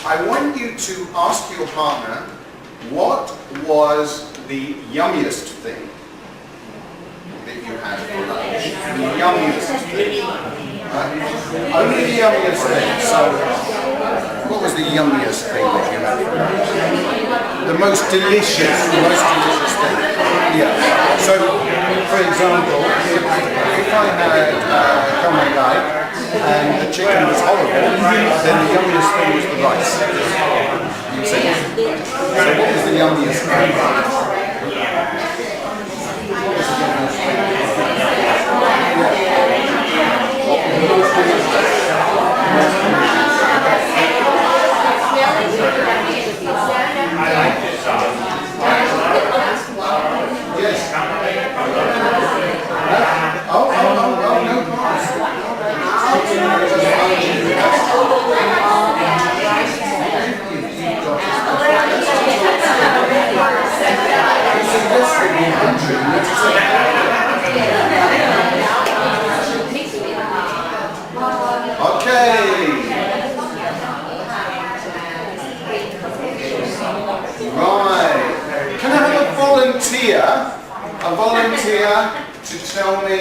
I want you to ask your partner, what was the yummiest thing that you had for lunch? The yummiest thing. Right? Only the yummiest thing. So, what was the yummiest thing that you had for lunch? The most delicious thing. Yeah. So, for example, if I had come guy and the chicken was horrible, then the yummiest thing was the rice. You see? So what was the yummiest thing? Yes. Oh, no pause. Okay. Right. Can I have a volunteer to tell me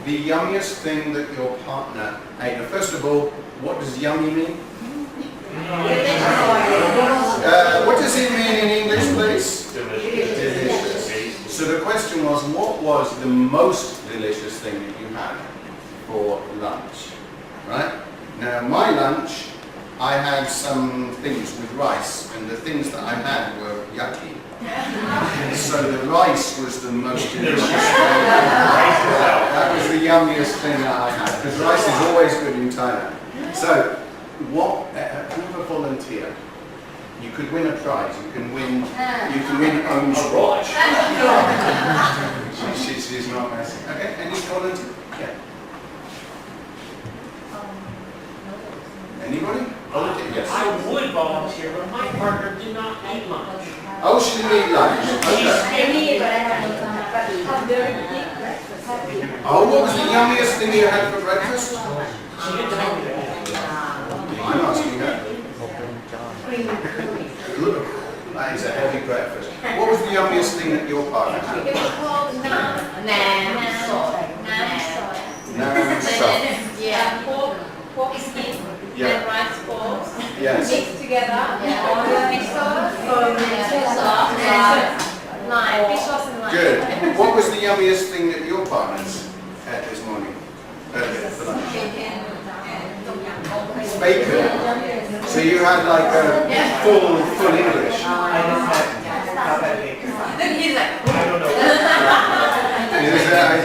the yummiest thing that your partner ate? Now, first of all, what does yummy mean? What does it mean in English, please? Delicious. So the question was, what was the most delicious thing that you had for lunch? Right? Now, my lunch, I had some things with rice, and the things that I had were yucky. So the rice was the most delicious thing. That was the yummiest thing that I had, because rice is always good in Thailand. So, what? Can I have a volunteer? You could win a prize. You can win Ohm's watch. She's not messing. Okay, any volunteer? Yeah. Anybody? Volunteer? Yes. I would volunteer, but my partner did not eat lunch. Oh, she didn't eat lunch. Okay. Oh, what was the yummiest thing you had for breakfast? She didn't tell me that. I'm asking her. Look, that is a heavy breakfast. What was the yummiest thing that your partner had? It was called Nam Soy. Yeah, pork skin and rice balls Yes. mixed together. Fish sauce and lime. Fish sauce and lime. Good. What was the yummiest thing that your partners had this morning? For lunch? Bacon. So you had like a full English. I just had not that bacon. Then he's like, I don't know.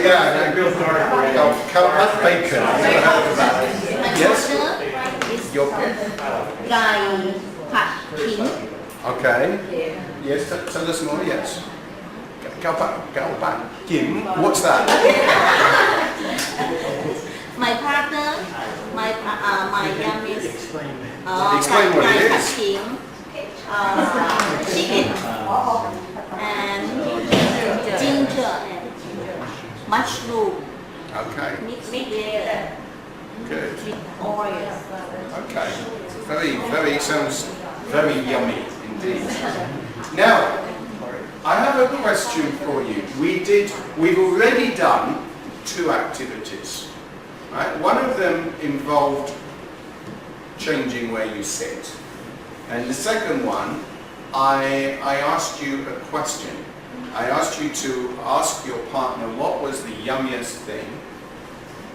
Yeah, I built cut bacon. I've never heard of that. Yes? Your pick. Okay. Yes, tell us more, yes. Gao Ban Kim. What's that? My partner, my yummiest Explain that. Explain what it is. Chicken and ginger and mushroom Okay. mixed together Good. with oil. Okay. Very sounds very yummy indeed. Now, I have a question for you. We've already done 2 activities. Right? One of them involved changing where you sit. And the second one, I asked you a question. I asked you to ask your partner what was the yummiest thing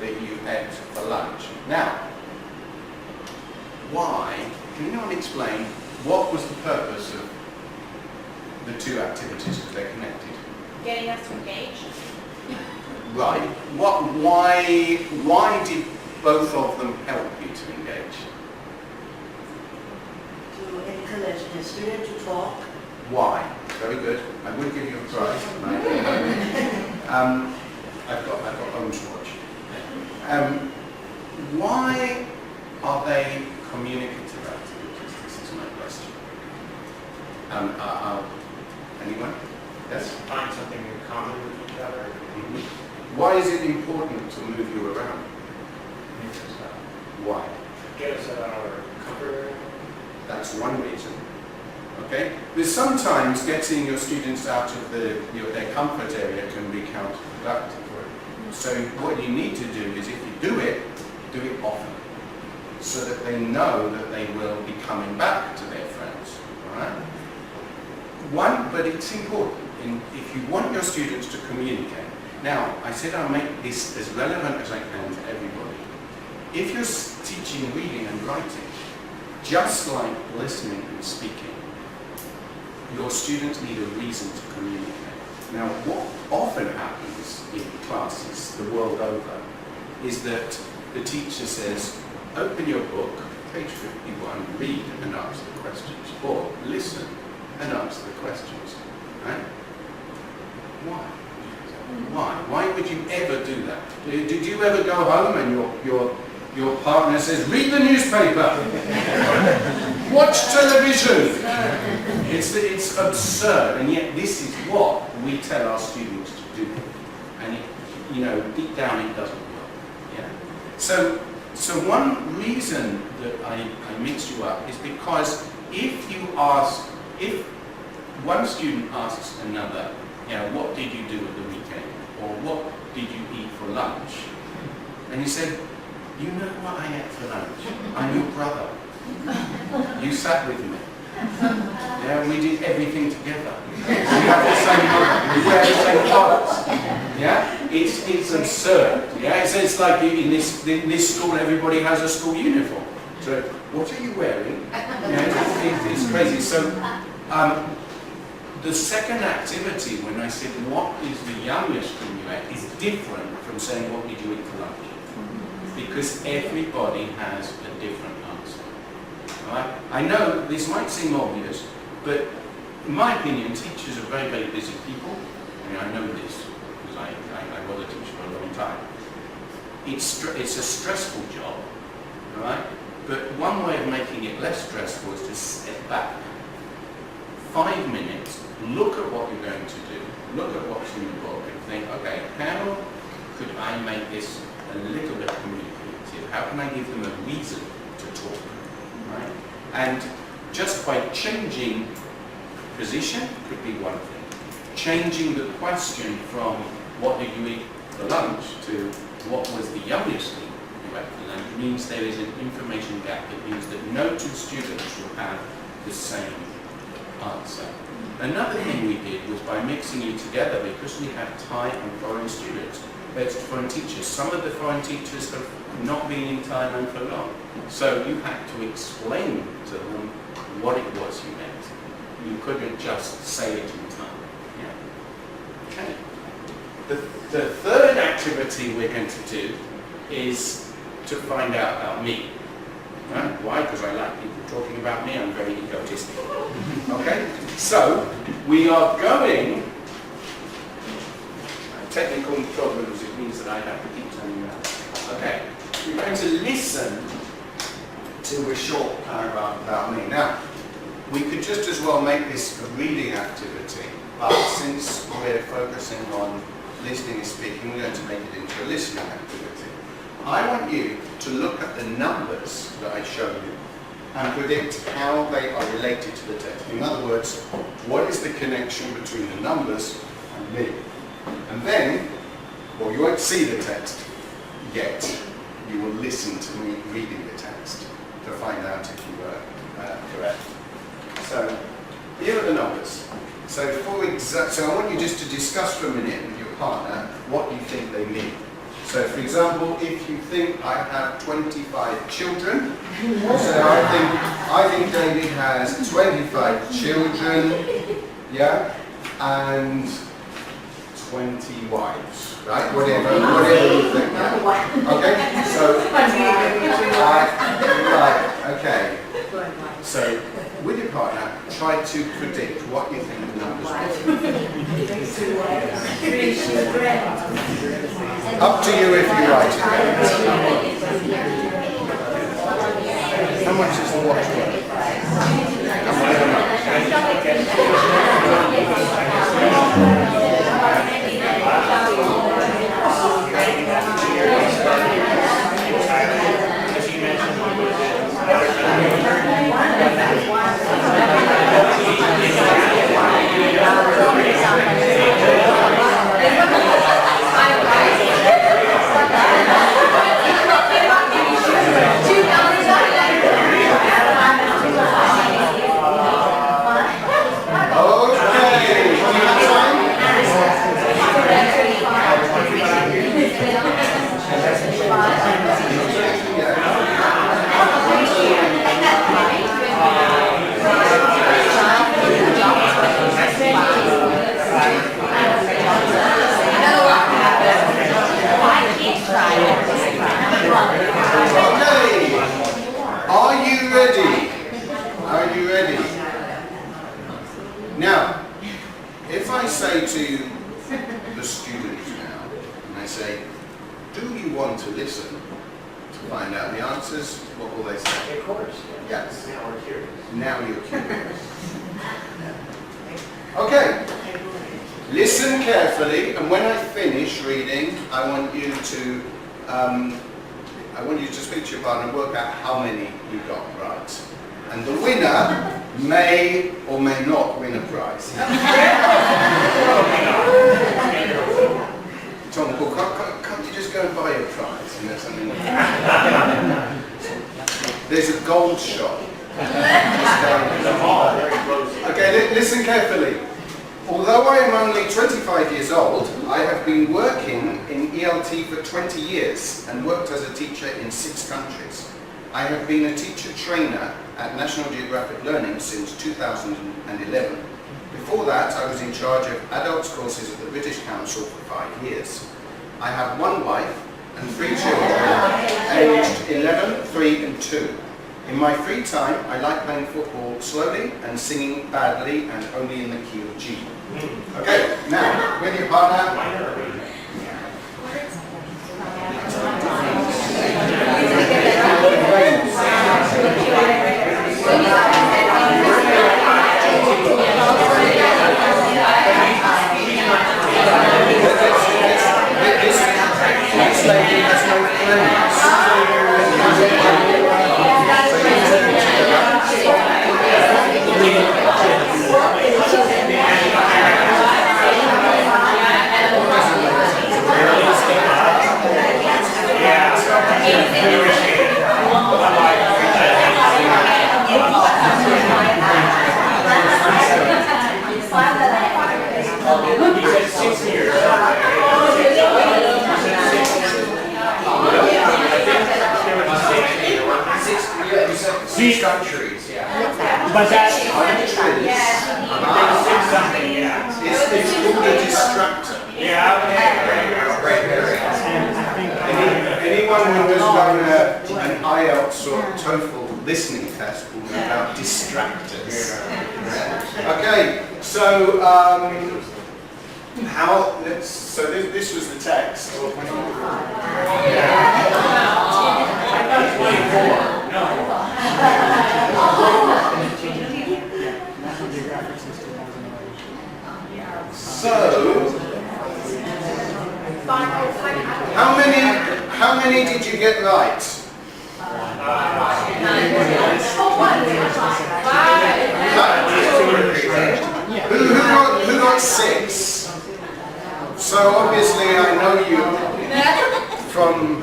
that you ate for lunch. Now, why? Can anyone explain what was the purpose of the 2 activities because they're connected? getting us to engage. Right. Why did both of them help you to engage? To encourage the student to talk. Why? Very good. I will give you a prize. I've got Ohm's watch. Why are they communicative activities? This is my question. Anyone? Yes? Find something in common with each other. Why is it important to move you around? Makes us Why? get us out of our comfort area. That's one reason. Okay? But sometimes getting your students out of their comfort area can be counterproductive for it. So what you need to do is, if you do it often, so that they know that they will be coming back to their friends. Alright? But it's important, if you want your students to communicate. Now, I said I'll make this as relevant as I can to everybody. If you're teaching reading and writing, just like listening and speaking, your students need a reason to communicate. Now, what often happens in classes the world over is that the teacher says, open your book, page 51, read and answer the questions, or listen and answer the questions. Right? Why? Why? Why would you ever do that? Did you ever go home and your partner says, read the newspaper, watch television? It's absurd, and yet this is what we tell our students to do. And deep down it doesn't work. Yeah. So one reason that I mix you up is because if one student asks another, what did you do at the weekend? Or what did you eat for lunch? And he said, you know what I ate for lunch? I'm your brother. You sat with me. Yeah, we did everything together. We have the same mother. We wear the same clothes. Yeah, it's absurd. Yeah, it's like in this school, everybody has a school uniform. So what are you wearing? Yeah, it's crazy. So the second activity, when I said what is the youngest thing you ate, is different from saying what did you eat for lunch, because everybody has a different answer. Right? I know this might seem obvious, but in my opinion, teachers are very, very busy people. I know this because I was a teacher for a long time. It's a stressful job, right? But one way of making it less stressful is to step back 5 minutes, look at what you're going to do, look at what's in the book, and think, okay, how could I make this a little bit communicative? How can I give them a reason to talk? Right? And just by changing position could be one thing. Changing the question from what did you eat for lunch to what was the youngest thing you ate for lunch means there is an information gap. It means that no two students will have the same answer. Another thing we did was by mixing you together, because we have Thai and foreign students, foreign teachers. Some of the foreign teachers have not been in Thailand for long. So you had to explain to them what it was you meant. You couldn't just say it in Thai. Yeah. Okay. The third activity we're going to do is to find out about me. Right? Why? Because I like people talking about me. I'm very egotistic. Okay? So, we are going... Technical problems, it means that I have to keep turning around. Okay. We're going to listen to a short paragraph about me. Now, we could just as well make this a reading activity, but since we're focusing on listening and speaking, we're going to make it into a listening activity. I want you to look at the numbers that I show you and predict how they are related to the text. In other words, what is the connection between the numbers and me? And then, well, you won't see the text yet. You will listen to me reading the text to find out if you were correct. So, here are the numbers. So I want you just to discuss for a minute with your partner what you think they mean. So, for example, if you think I have 25 children, so I think David has 25 children, yeah, and 20 wives, right? Whatever you think. Yeah? Okay. So, right. Okay. So, with your partner, try to predict what you think the numbers are. Up to you if you write it down. How much is the watch worth? Are you ready? Now, if I say to the students now, and I say, do you want to listen to find out the answers? What will they say? Of course. Yes. Now we're curious. Now you're curious. Okay. Listen carefully, and when I finish reading, I want you to speak to your partner and work out how many you got right. And the winner may or may not win a prize. Tom, Paul, can't you just go and buy your prize? You know, something like that. There's a gold shop. Okay, listen carefully. Although I am only 25 years old, I have been working in ELT for 20 years and worked as a teacher in 6 countries. I have been a teacher trainer at National Geographic Learning since 2011. Before that, I was in charge of adults courses at the British Council for 5 years. I have 1 wife and 3 children, aged 11, 3 and 2. In my free time, I like playing football slowly and singing badly and only in the key of G. Okay, now, with your partner. This lady has no friends. He said 6 years. 6 countries, yeah. But that's Countries. Something, yeah. It's called a distractor. Yeah, okay. Anyone who has done an IELTS or TOEFL listening test will know about distractors. Okay, so this was the text. So, how many did you get right? Who got 6? So obviously I know you from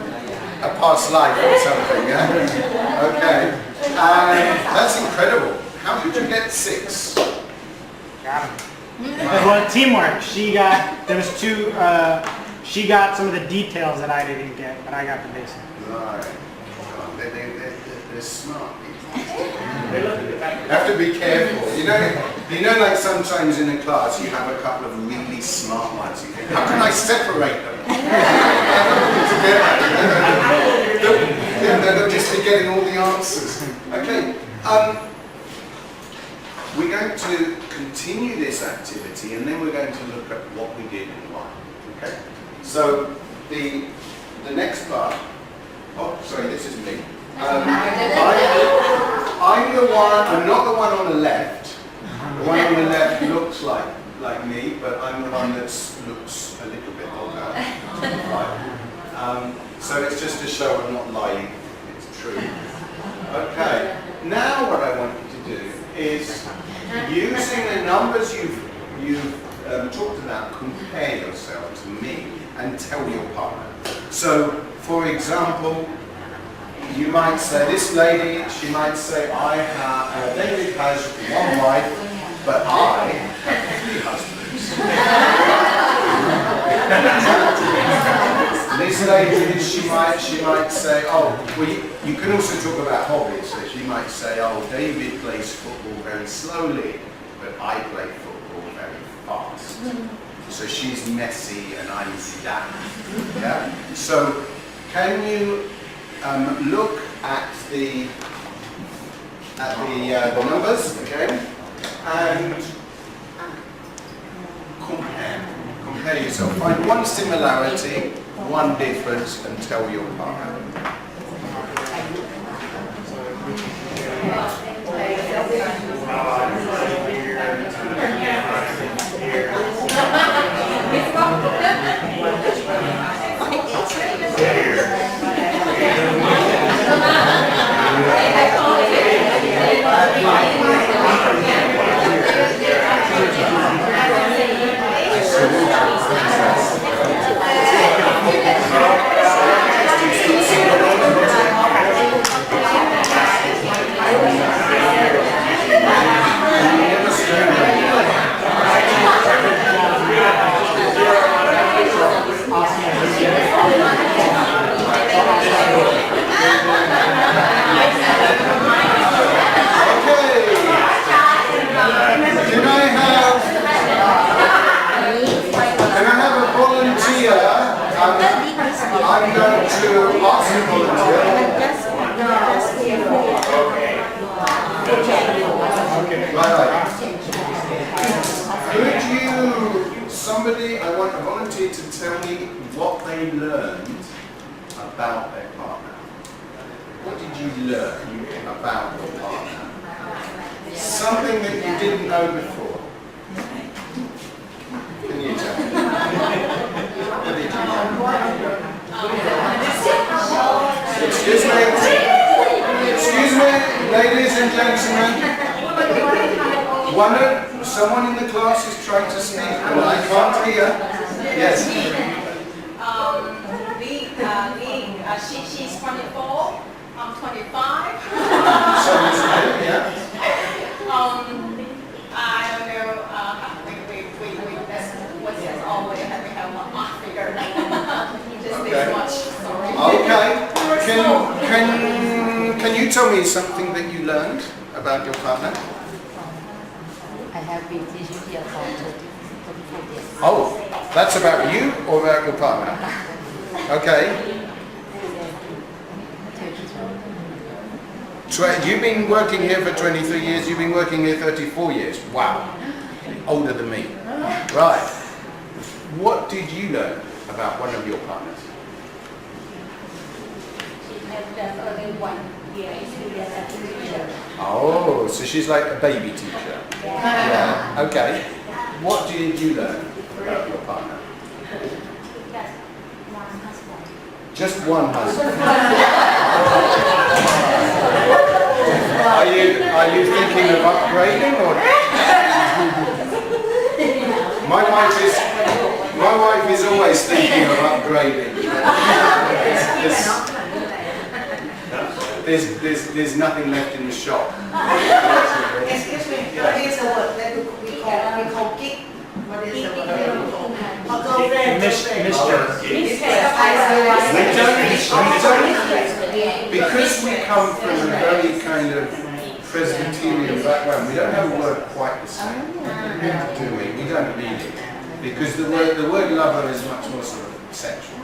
a past life or something, yeah? Okay. That's incredible. How did you get 6? well, teamwork. She got she got some of the details that I didn't get, but I got the basics. Right. They're smart people. You have to be careful. You know, like sometimes in a class you have a couple of really smart ones. You think, how can I separate them? They'll just be getting all the answers. Okay. We're going to continue this activity, and then we're going to look at what we did and why. Okay. So the next part. Oh, sorry, this is me. I'm the one. I'm not the one on the left. The one on the left looks like me, but I'm the one that looks a little bit older. Right. So it's just to show I'm not lying. It's true. Okay. Now what I want you to do is, using the numbers you've talked about, compare yourself to me and tell your partner. So, for example, you might say, this lady, she might say, David has 1 wife, but I have 3 husbands. This lady, she might say, oh, well, you can also talk about hobbies. So she might say, oh, David plays football very slowly, but I play football very fast. So she's Messi and I'm Zidane. Yeah? So can you look at the at the numbers again and compare yourself. Find one similarity, one difference, and tell your partner. I'm going to ask a volunteer. Right. Could you, somebody, I want a volunteer to tell me what they learned about their partner. What did you learn about your partner? Something that you didn't know before. Can you tell me? What did you learn? Excuse me, ladies and gentlemen. Someone in the class is trying to speak and I can't hear. Yes. She's 24, I'm 25. So yeah. I don't know, we always have a figure. Just this much. Sorry. Okay. Can you tell me something that you learned about your partner? I have been teaching here for 34 years. Oh, that's about you or about your partner? Okay. You've been working here for 23 years, you've been working here 34 years. Wow. Older than me. Right. What did you learn about one of your partners? She has only 1 year experience as a teacher. Oh, so she's like a baby teacher. Yeah. Okay. What did you learn about your partner? Just one husband. Are you thinking of upgrading or? My wife is always thinking of upgrading. There's nothing left in the shop. Excuse me, what is the word that we call geek? What is the word? Because we come from a very kind of Presbyterian background, we don't have a word quite the same, do we? We don't need it. Because the word lover is much more sort of sexual.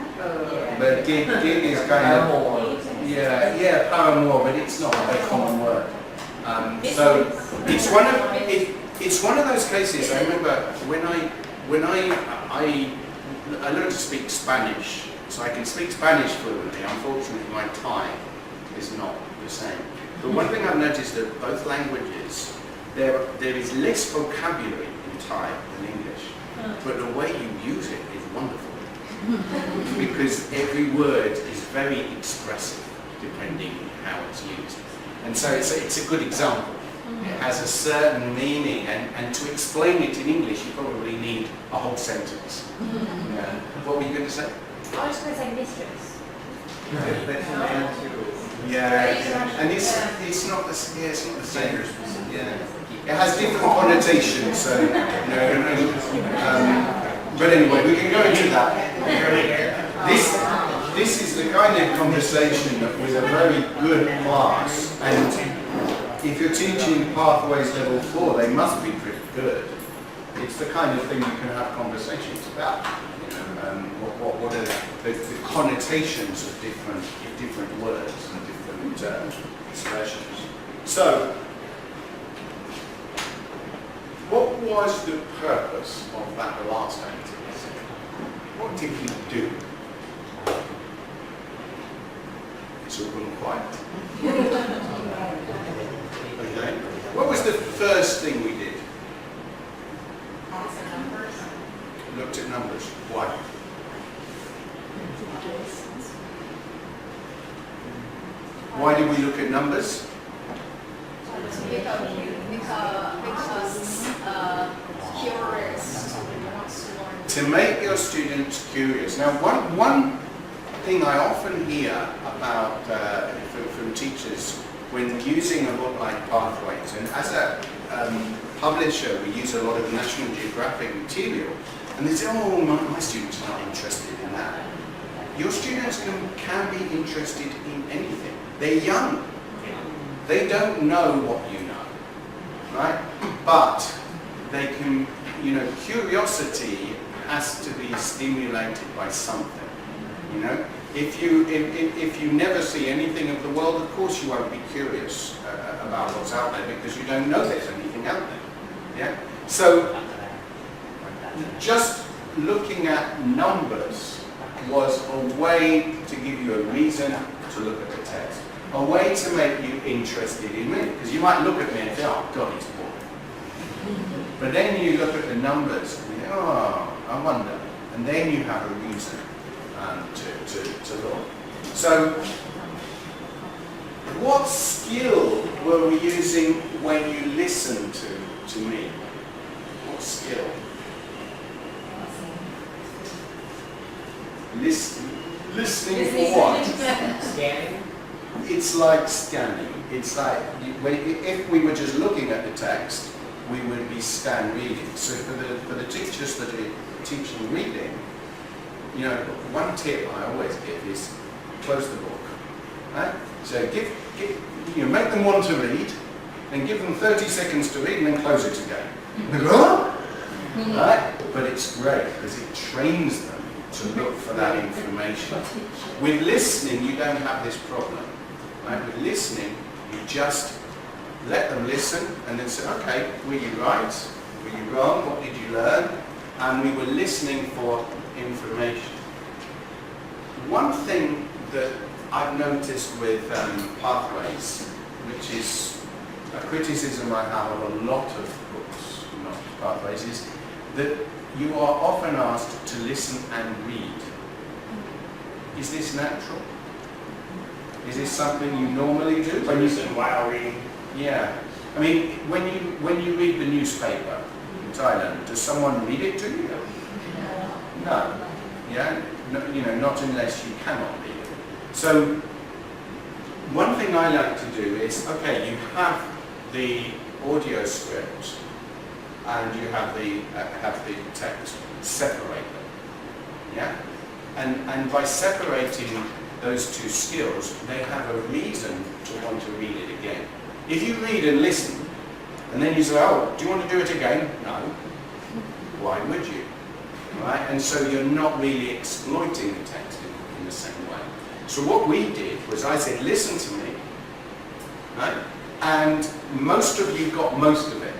But gig is kind of, paramour, but it's not a common word. So it's one of those cases. I remember when I learned to speak Spanish, so I can speak Spanish fluently. Unfortunately, my Thai is not the same. But one thing I've noticed that both languages, there is less vocabulary in Thai than English, but the way you use it is wonderful. Because every word is very expressive depending on how it's used. And so it's a good example. It has a certain meaning, and to explain it in English you probably need a whole sentence. What were you going to say? I was going to say mistress. Yeah, and it's not the same. Yeah, it has different connotations. So, but anyway, we can go into that. This is the kind of conversation that with a very good class, and if you're teaching Pathways Level 4, they must be pretty good. It's the kind of thing you can have conversations about. What are the connotations of different words and different expressions. So, was the purpose of that last activity? What did we do? It's all gone quiet. Okay. What was the first thing we did? Looked at numbers. Why? Why did we look at numbers? Curious. To make your students curious. Now, one thing I often hear about from teachers when using a book like Pathways, and as a publisher, we use a lot of National Geographic material, and they say, oh, my students are not interested in that. Your students can be interested in anything. They're young. They don't know what you know, right? But they can, curiosity has to be stimulated by something, If you never see anything of the world, of course you won't be curious about what's out there because you don't know there's anything out there, yeah? So, just looking at numbers was a way to give you a reason to look at the text, a way to make you interested in me, because you might look at me and say, oh God, it's boring. But then you look at the numbers and you think, oh, I wonder, and then you have a reason to look. So, what skill were we using when you listened to me? What skill? Listening for what? Scanning. It's like scanning. It's like, if we were just looking at the text, we would be scan reading. So for the teachers that are teaching reading, one tip I always give is close the book. Right? So make them want to read, then give them 30 seconds to read, and then close it again. Right? But it's great because it trains them to look for that information. With listening, you don't have this problem. Right? With listening, you just let them listen and then say, okay, were you right? Were you wrong? What did you learn? And we were listening for information. One thing that I've noticed with Pathways, which is a criticism I have of a lot of books, not Pathways, is that you are often asked to listen and read. Is this natural? Is this something you normally do? When you listen while reading. Yeah. I mean, when you read the newspaper in Thailand, does someone read it to you? No. Yeah? No, not unless you cannot read it. So, one thing I like to do is, okay, you have the audio script and you have the text, separate them. Yeah? And by separating those two skills, they have a reason to want to read it again. If you read and listen, and then you say, oh, do you want to do it again? No. Why would you? Right? And so you're not really exploiting the text in the same way. So what we did was I said, listen to me, right? And most of you got most of it,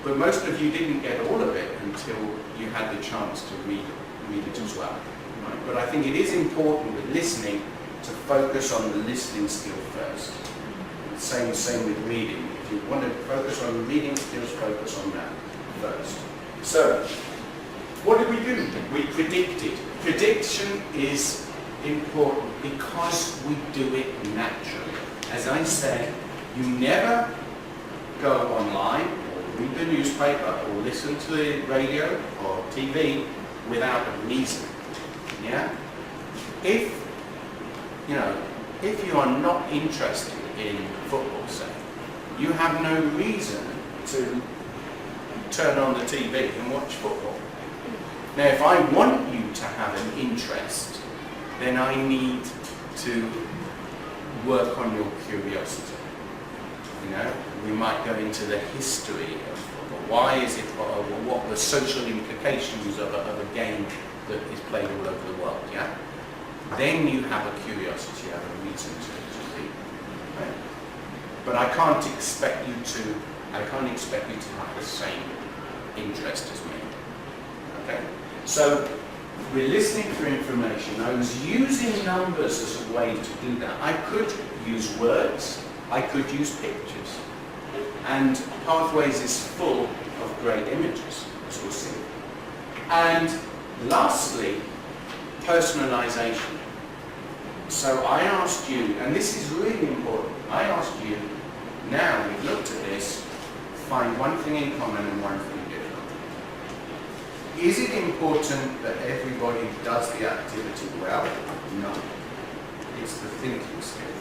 but most of you didn't get all of it until you had the chance to read it as well. Right? But I think it is important with listening to focus on the listening skill first. Same with reading. If you want to focus on reading skills, focus on that first. So, what did we do? We predicted. Prediction is important because we do it naturally. As I said, you never go online or read the newspaper or listen to the radio or TV without a reason. Yeah? If you are not interested in football, say, you have no reason to turn on the TV and watch football. Now, if I want you to have an interest, then I need to work on your curiosity. We might go into the history of football. Why is it, or what the social implications of a game that is played all over the world, yeah? Then you have a curiosity, you have a reason to read. Right? But I can't expect you to have the same interest as me. Okay? So we're listening for information. I was using numbers as a way to do that. I could use words, I could use pictures. And Pathways is full of great images, as we'll see. And lastly, personalization. So I asked you, and this is really important, I asked you, now we've looked at this, find one thing in common and one thing different. Is it important that everybody does the activity well? No. It's the thinking skill.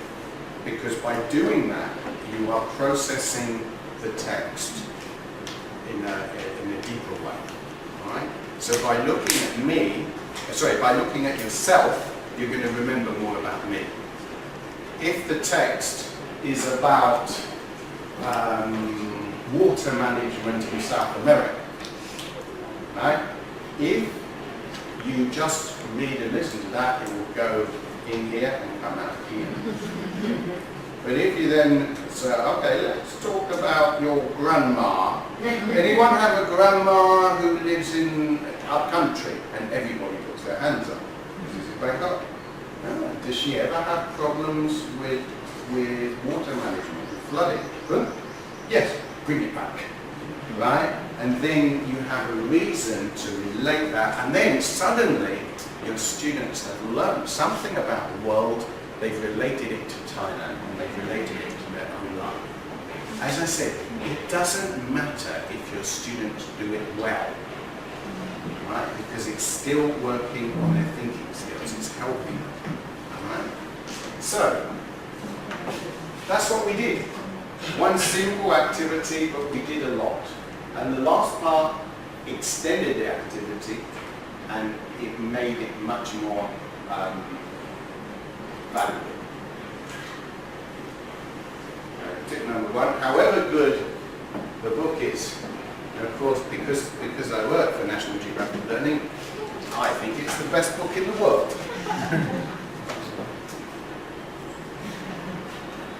Because by doing that, you are processing the text in a deeper way. All right? So by looking at me, by looking at yourself, you're going to remember more about me. If the text is about water management in South America, right? If you just read and listen to that, it will go in here and come out here. But if you then say, okay, let's talk about your grandma. Anyone have a grandma who lives in our country? And everybody puts their hands up. Does it break up? No. Does she ever have problems with water management, with flooding? Huh? Yes, bring it back. Right? And then you have a reason to relate that, and then suddenly your students have learned something about the world, they've related it to Thailand, and they've related it to their own life. As I said, it doesn't matter if your students do it well, right? Because it's still working on their thinking skills, it's helping them, right? So, that's what we did. One simple activity, but we did a lot. And the last part extended the activity and it made it much more valuable. Tip number one, however good the book is, and of course because I work for National Geographic Learning, I think it's the best book in the world.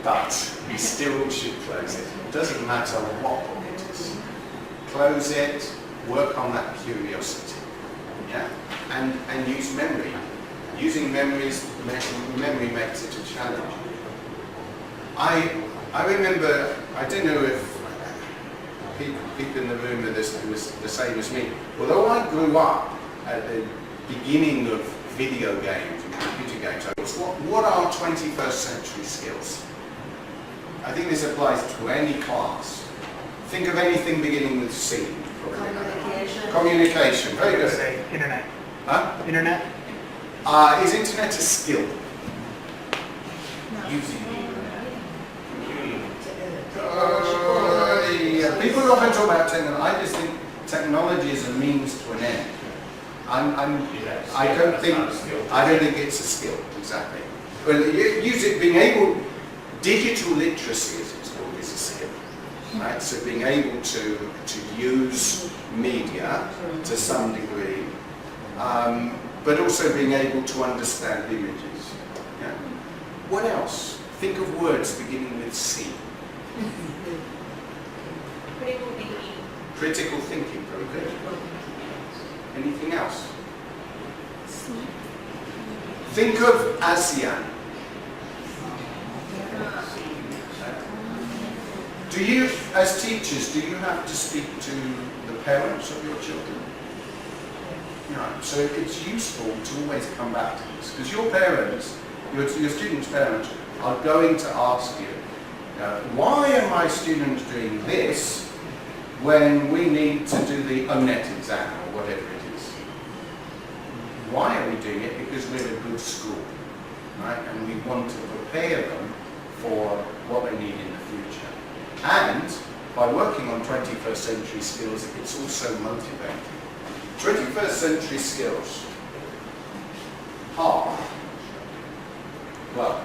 But we still should close it. It doesn't matter what book it is. Close it, work on that curiosity, yeah? And use memory. Using memory makes it a challenge. I remember, I don't know if people in the room are the same as me. Although I grew up at the beginning of video games and computer games, I was, what are 21st century skills? I think this applies to any class. Think of anything beginning with C. Communication. Communication, very good. Say internet. Huh? Internet? Is internet a skill? Using the internet. Yeah. People often talk about technology. I just think technology is a means to an end. I don't think it's a skill, exactly. Well, use it, being able, digital literacy as it's called, is a skill. Right? So being able to use media to some degree, but also being able to understand images. Yeah? What else? Think of words beginning with C. Critical thinking. Critical thinking, very good. Anything else? Think of ASEAN. Do you, as teachers, do you have to speak to the parents of your children? No. So it's useful to always come back to this, because your parents, your students' parents, are going to ask you, why are my students doing this when we need to do the ONET exam or whatever it is? Why are we doing it? Because we're a good school, right? And we want to prepare them for what they need in the future. And by working on 21st century skills, it's also motivating. 21st century skills are, well,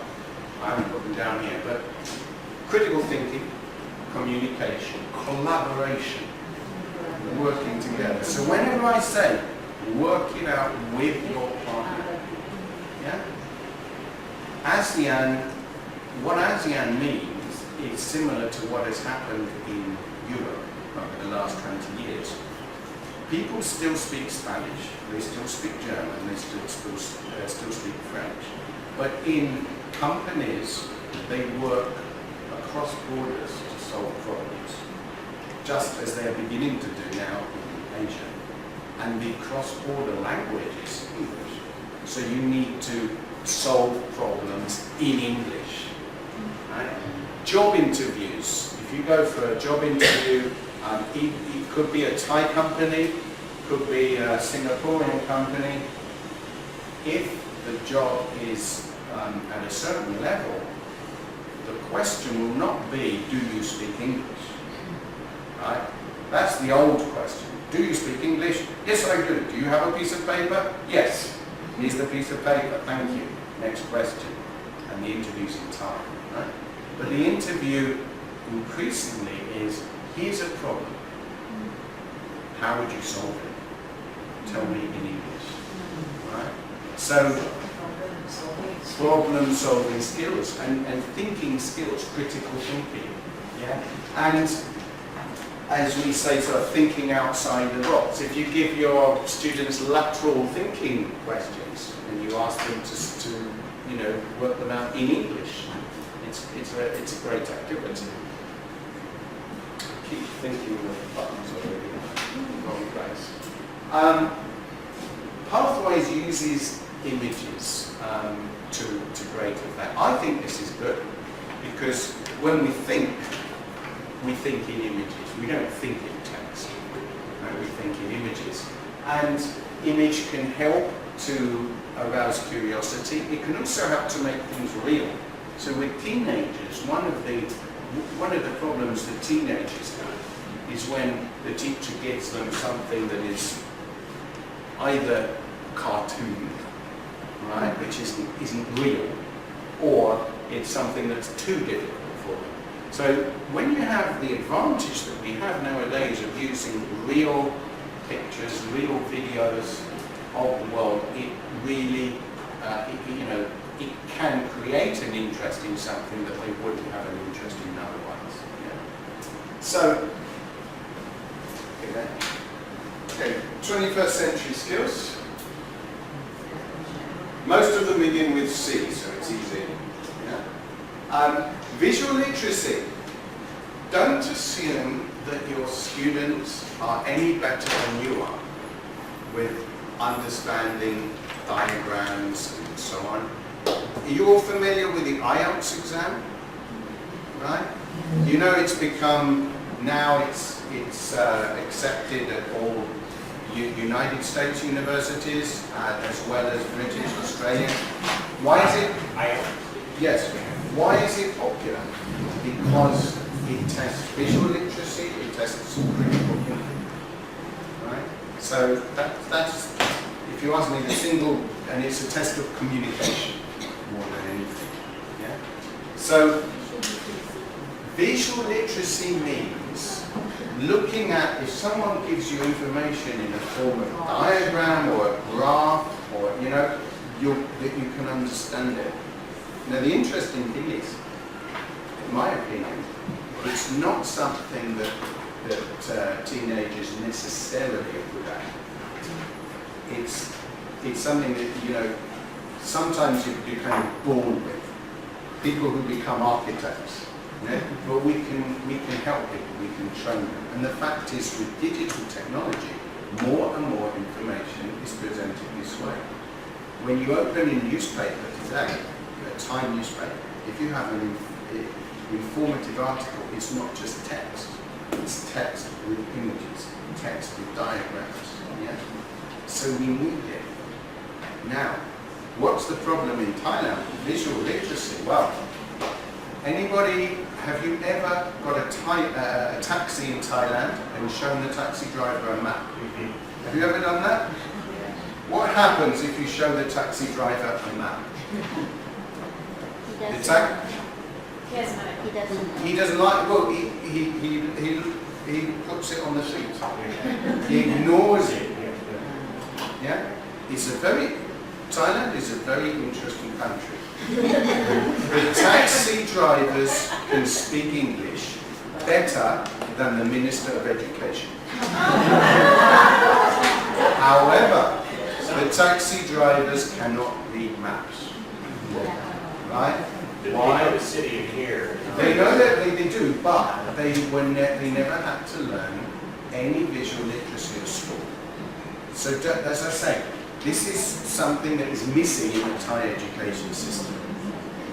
I haven't put them down here, but critical thinking, communication, collaboration, working together. So whenever I say, work it out with your partner, yeah? ASEAN, what ASEAN means is similar to what has happened in Europe over the last 20 years. people still speak Spanish, they still speak German, they still speak French. But in companies, they work across borders to solve problems, just as they're beginning to do now in Asia. And the cross-border language is English. So you need to solve problems in English. Right? Job interviews. If you go for a job interview, it could be a Thai company, could be a Singaporean company. If the job is at a certain level, the question will not be, do you speak English? Right? That's the old question. Do you speak English? Yes, I do. Do you have a piece of paper? Yes. Here's the piece of paper. Thank you. Next question. And the interview's in Thai. Right? But the interview increasingly is, here's a problem. How would you solve it? Tell me in English. Right? So, problem solving skills and thinking skills, critical thinking. Yeah? And as we say, sort of thinking outside the box. If you give your students lateral thinking questions and you ask them to work them out in English, it's a great activity. Keep thinking of the buttons already in the wrong place. Pathways uses images to great effect. I think this is good because when we think in images. We don't think in text. We think in images. And image can help to arouse curiosity. It can also help to make things real. So with teenagers, one of the problems that teenagers have is when the teacher gives them something that is either cartoon, right, which isn't real, or it's something that's too difficult for them. So when you have the advantage that we have nowadays of using real pictures, real videos of the world, it really, it can create an interest in something that they wouldn't have an interest in otherwise. Yeah. So, okay, 21st century skills. Most of them begin with C, so it's easy. Yeah. Visual literacy. Don't assume that your students are any better than you are with understanding diagrams and so on. Are you all familiar with the IELTS exam? Right? You know it's become, now it's accepted at all United States universities as well as British, Australian. Why is it? Yes. Why is it popular? Because it tests visual literacy, it tests critical thinking. Right? So that's, if you ask me, the single, and it's a test of communication more than anything. Yeah? So visual literacy means looking at, if someone gives you information in the form of a diagram or a graph, or that you can understand it. Now the interesting thing is, in my opinion, it's not something that teenagers necessarily are good at. It's something that sometimes you become born with. People who become architects, but we can help people, we can train them. And the fact is, with digital technology, more and more information is presented this way. When you open a newspaper today, a Time newspaper, if you have an informative article, it's not just text. It's text with images, text with diagrams. Yeah? So we need it. Now, what's the problem in Thailand with visual literacy? Well, anybody, have you ever got a taxi in Thailand and shown the taxi driver a map? Have you ever done that? What happens if you show the taxi driver a map? He doesn't like, well, he puts it on the seat. He ignores it. Yeah? Thailand is a very interesting country. The taxi drivers can speak English better than the Minister of Education. However, the taxi drivers cannot read maps. Right? They know Why? the city in here. They know that they do, but they never had to learn any visual literacy at school. So as I say, this is something that is missing in the Thai education system.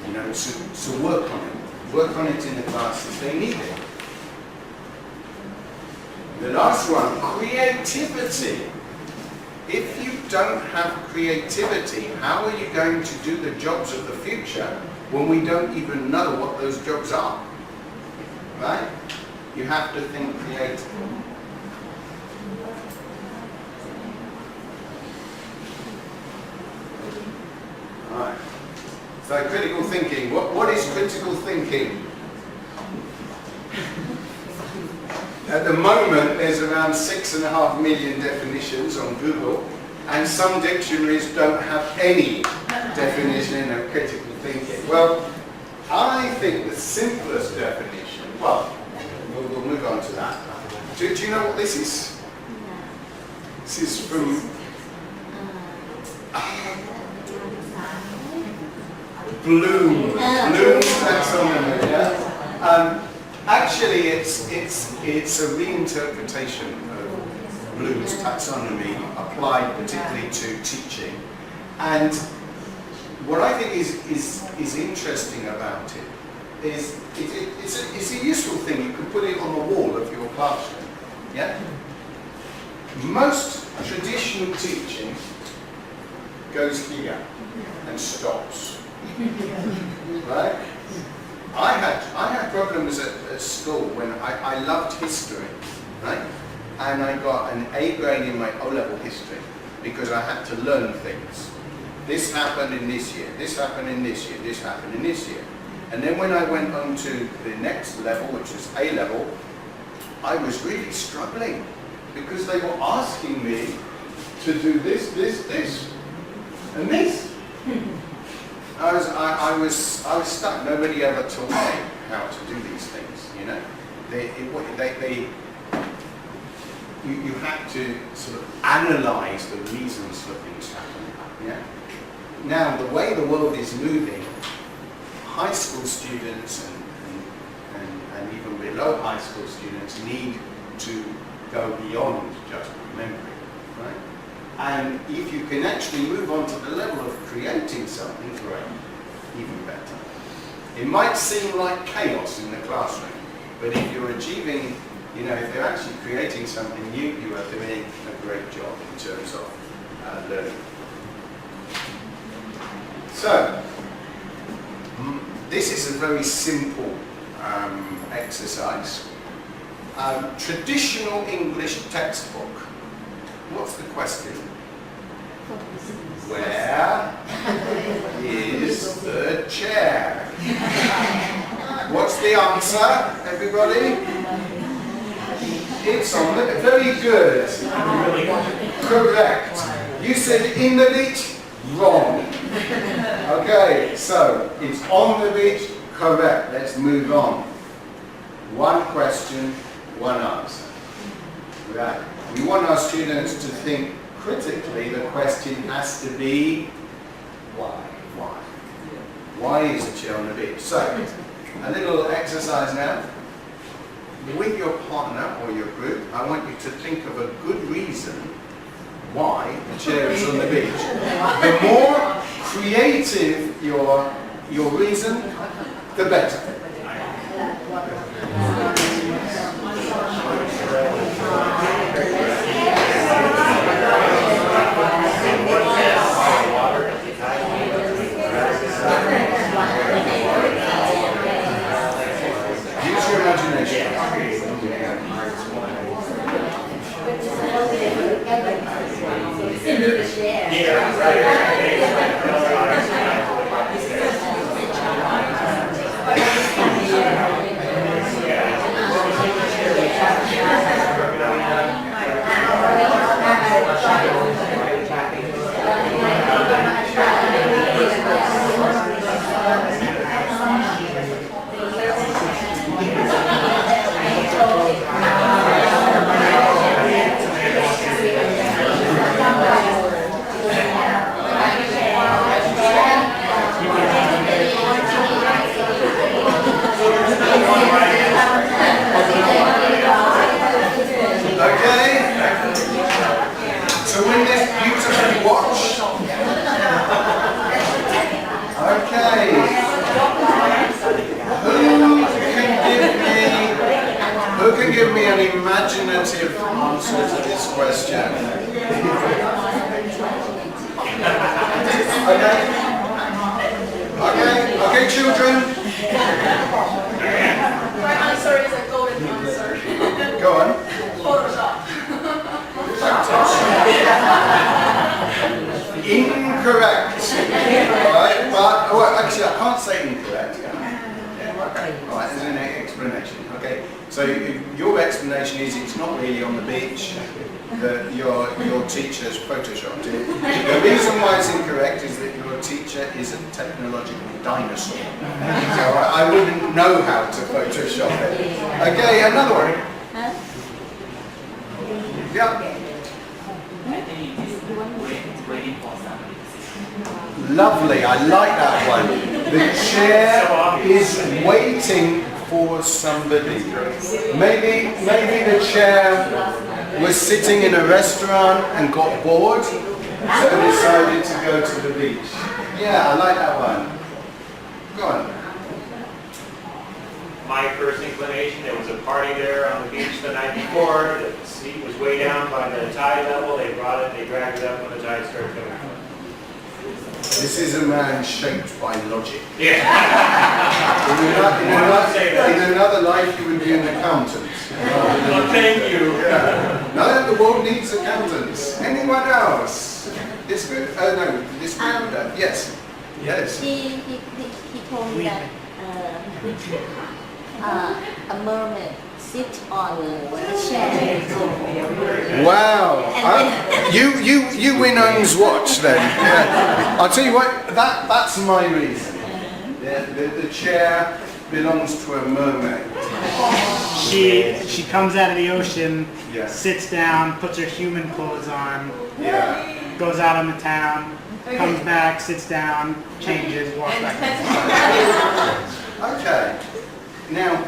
You know, so work on it. Work on it in the classes. They need it. The last one, creativity. If you don't have creativity, how are you going to do the jobs of the future when we don't even know what those jobs are? Right? You have to think creatively. Right. So critical thinking. What is critical thinking? At the moment, there's around 6.5 million definitions on Google, and some dictionaries don't have any definition of critical thinking. Well, I think the simplest definition, well, we'll move on to that. Do you know what this is? This is from Bloom's taxonomy. Yeah? Actually, it's a reinterpretation of Bloom's taxonomy applied particularly to teaching. And what I think is interesting about it is it's a useful thing. You can put it on the wall of your classroom. Yeah. Most traditional teaching goes here and stops. Right? I had problems at school when I loved history, right? And I got an A grade in my O-level history because I had to learn things. This happened in this year, this happened in this year, this happened in this year. And then when I went on to the next level, which was A-level, I was really struggling because they were asking me to do this, and this. I was stuck. Nobody ever taught me how to do these things. You know, you have to sort of analyze the reasons for things happening. Yeah. Now, the way the world is moving, high school students and even below high school students need to go beyond just memory, right? And if you can actually move on to the level of creating something, great, even better. It might seem like chaos in the classroom, but if you're achieving, you know, if they're actually creating something new, you are doing a great job in terms of learning. So, this is a very simple exercise. Traditional English textbook. What's the question? Where is the chair? What's the answer, everybody? It's on the... Very good. Correct. You said in the beach? Wrong. Okay, so it's on the beach? Correct. Let's move on. One question, one answer. Right. We want our students to think critically. The question has to be why? Why? Why is the chair on the beach? So, a little exercise now. With your partner or your group, I want you to think of a good reason why the chair is on the beach. The more creative your reason, the better. Use your imagination. imaginative answer to this question? Okay, children. My answer is a golden answer. Go on. Photoshop. Incorrect. Right, but actually, I can't say incorrect. Okay. Right, there's an explanation. Okay. So your explanation is it's not really on the beach. That your teacher's photoshopped it. The reason why it's incorrect is that your teacher is a technological dinosaur. So I wouldn't know how to Photoshop it. Okay, another one. Yeah. Lovely, I like that one. The chair is waiting for somebody. Maybe the chair was sitting in a restaurant and got bored, so decided to go to the beach. Yeah, I like that one. Go on. My first inclination, there was a party there on the beach the night before. The seat was way down by the tide level. They dragged it up when the tide started coming out. This is a man shaped by logic. Yeah. In another life, you would be an accountant. Well, thank you. Yeah. No, the world needs accountants. Anyone else? This group? No, this group. Yes. Yes. He told me that a mermaid sit on a chair. Wow. You win Owen's watch then. Yeah. I'll tell you what. That's my reason. The chair belongs to a mermaid. She comes out of the ocean, Yeah. sits down, puts her human clothes on, Yeah. goes out on the town, comes back, sits down, changes, walks back. Okay. Now,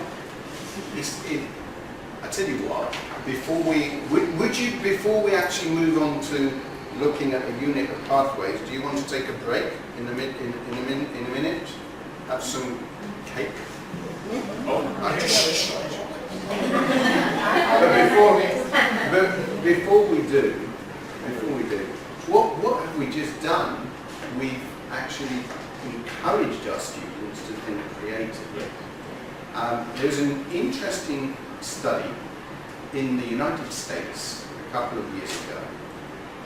I tell you what. Before we actually move on to looking at a unit of pathways, do you want to take a break in a minute? Have some cake. Oh, But before we do, what have we just done? We've actually encouraged our students to think creatively. There's an interesting study in the United States a couple of years ago,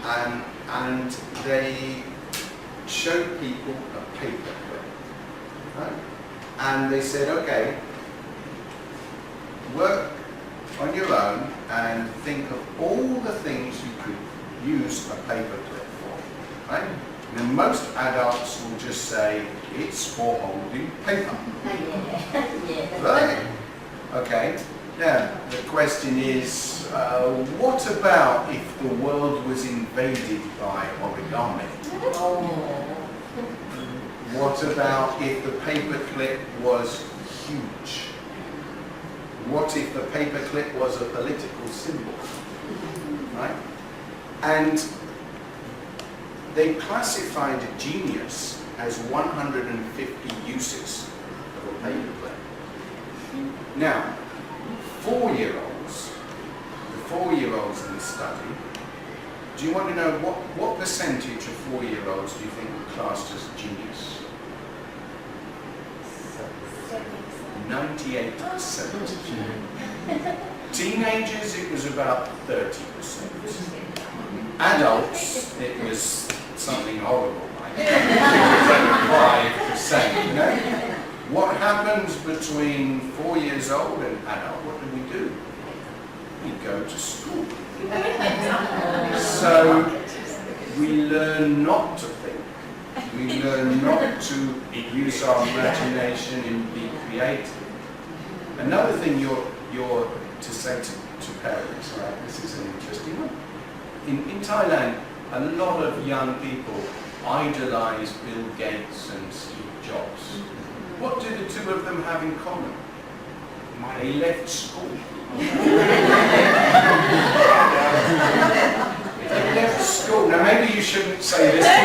and they showed people a paper clip, right? And they said, okay, work on your own and think of all the things you could use a paper clip for, right? Now most adults will just say, it's for holding paper. Right? Okay. Now, the question is, what about if the world was invaded by origami? What about if the paperclip was huge? What if the paperclip was a political symbol? Right? And they classified genius as 150 uses of a paperclip. Now, 4-year-olds, the 4-year-olds in the study, do you want to know what percentage of 4-year-olds do you think were classed as genius? 98%. Teenagers, it was about 30%. Adults, it was something horrible like 5%. You know? What happens between 4 years old and adult? What do? We go to school. So we learn not to think. We learn not to use our imagination and be creative. Another thing you're to say to parents, right? This is an interesting one. In Thailand, a lot of young people idolize Bill Gates and Steve Jobs. What do the two of them have in common? They left school. They left school. Now maybe you shouldn't say this to your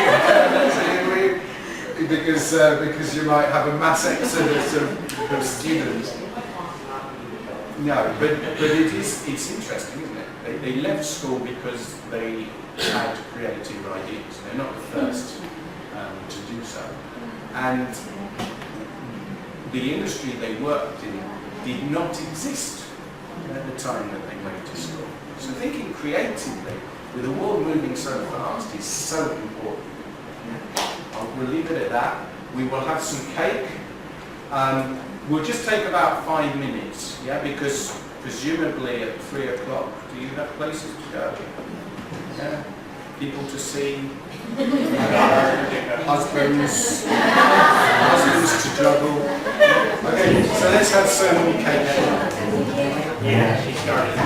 parents because you might have a mass exodus of students. No, but it's interesting, isn't it? They left school because they had creative ideas. They're not the first to do so. And the industry they worked in did not exist at the time that they went to school. So thinking creatively, with the world moving so fast, is so important. We'll leave it at that. We will have some cake. We'll just take about 5 minutes, yeah, because presumably at 3 o'clock, do you have places to go? Yeah? People to see? Husbands to juggle. Okay, so let's have some cake. Yeah, she started.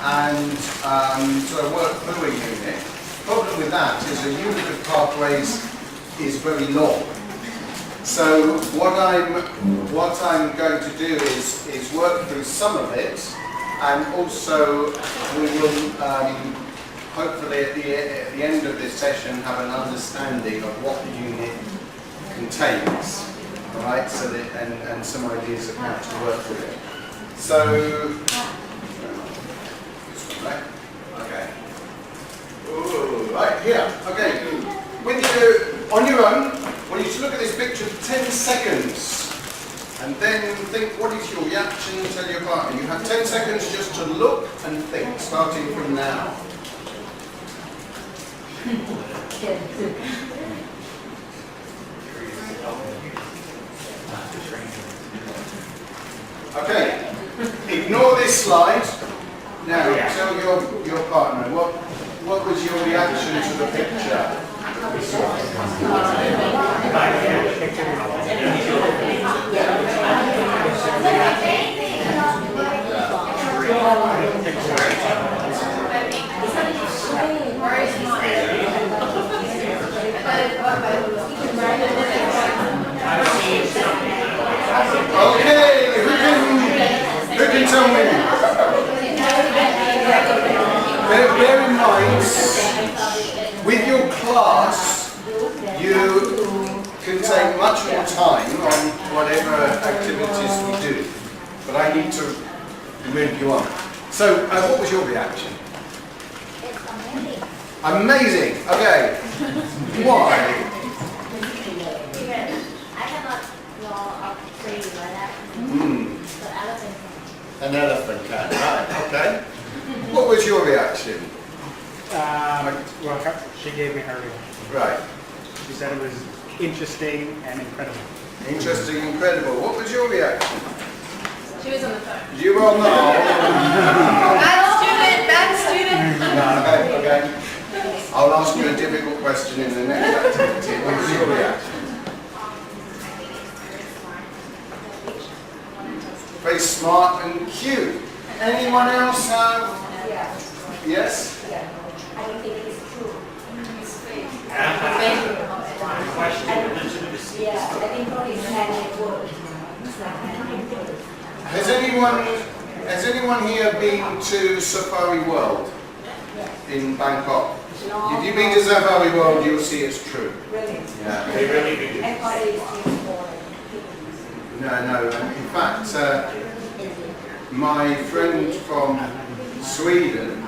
And so I work through a unit. The problem with that is a unit of pathways is very long. So what I'm going to do is work through some of it, and also we will hopefully at the end of this session have an understanding of what the unit contains. All right, so that, and some ideas of how to work with it. So. Right? Okay. Ooh, right here. Okay. When you on your own, I want you to look at this picture for 10 seconds, and then think what is your reaction. Tell your partner. You have 10 seconds just to look and think, starting from now. Okay. Ignore this slide. Now, tell your partner, what was your reaction to the picture? Okay, who can tell me? Bear in mind, with your class, you can take much more time on whatever activities we do. But I need to move you on. So, what was your reaction? It's amazing. Amazing. Okay. Why? I cannot draw a tree like that. But elephant can. An elephant can. Right. Okay. What was your reaction? Well, she gave me her reaction. Right. She said it was interesting and incredible. Interesting, incredible. What was your reaction? She was on the phone. You were on the whole. Bad student. No, okay. I'll ask you a difficult question in the next activity. What was your reaction? Very smart and cute. Anyone else have? Yes? I don't think it's true. It's fake. Question. Yeah, I think probably it's handmade wood. Has anyone here been to Safari World in Bangkok? If you've been to Safari World, you'll see it's true. Really? Yeah. They really do. No. In fact, my friend from Sweden,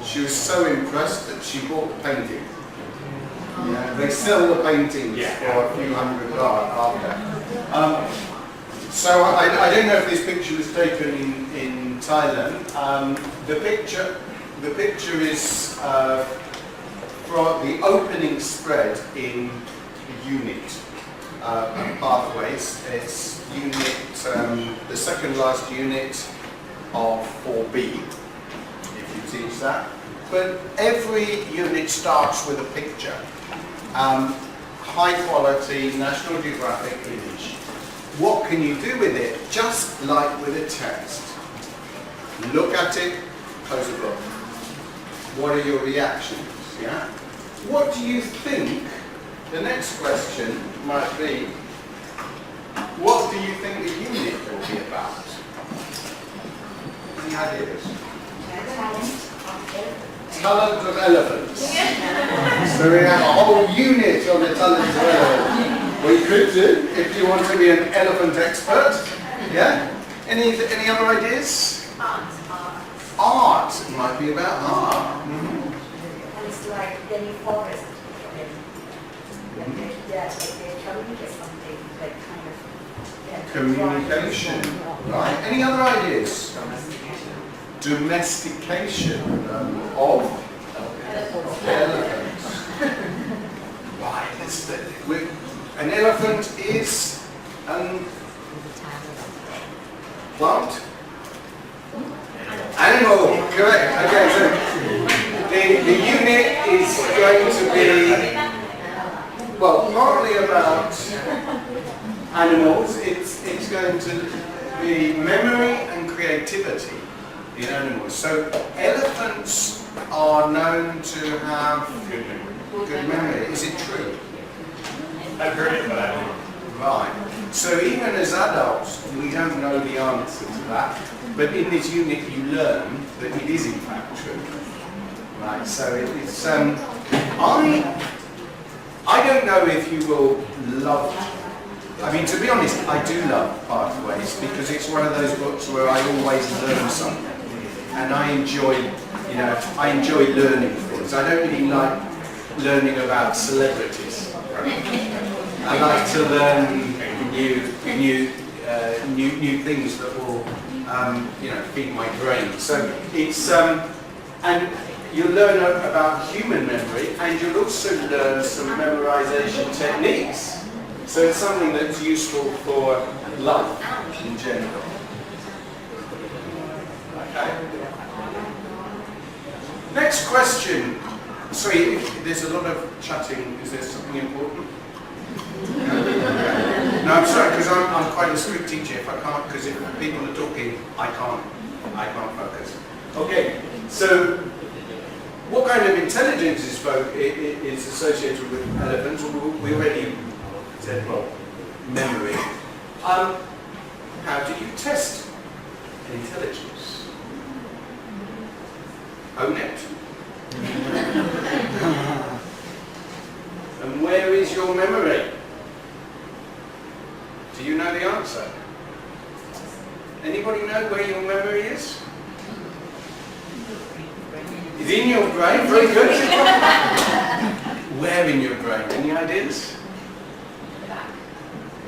she was so impressed that she bought the painting. Yeah, they sell the paintings for a few $100 after. So I don't know if this picture was taken in Thailand. The picture is from the opening spread in unit pathways. It's unit, the second last unit of 4B, if you teach that. But every unit starts with a picture. High quality National Geographic image. What can you do with it? Just like with a text. Look at it, close the book. What are your reactions? Yeah? What do you think? The next question might be, what do you think the unit will be about? Any ideas? talent of elephants. So we have a whole unit on the talent of elephants. What you could do if you want to be an elephant expert. Yeah? Any other ideas? Art might be about art. And it's like any forest. Yeah, like they communicate something, like kind of. Yeah, Communication. Right. Any other ideas? Domestication of elephants. Right. An elephant is plant. Animal. Correct. Okay. So the unit is going to be, well, partly about animals. It's going to be memory and creativity in animals. So elephants are known to have good memory. Is it true? I've heard it, but I don't know. Right. So even as adults, we don't know the answer to that. But in this unit, you learn that it is in fact true. Right. So it's I don't know if you will love. I mean, to be honest, I do love Pathways because it's one of those books where I always learn something, and I enjoy learning things. I don't really like learning about celebrities. I like to learn new things that will feed my brain. So it's and you'll learn about human memory, and you'll also learn some memorization techniques. So it's something that's useful for life in general. Okay. Next question. Sorry, there's a lot of chatting. Is there something important? No, I'm sorry, because I'm quite a strict teacher. If I can't, because if people are talking, I can't focus. Okay, so what kind of intelligence is associated with elephants? We already said, well, memory. How do you test intelligence? Own it. And where is your memory? Do you know the answer? Anybody know where your memory is? It's in your brain, very good. Where in your brain? Any ideas?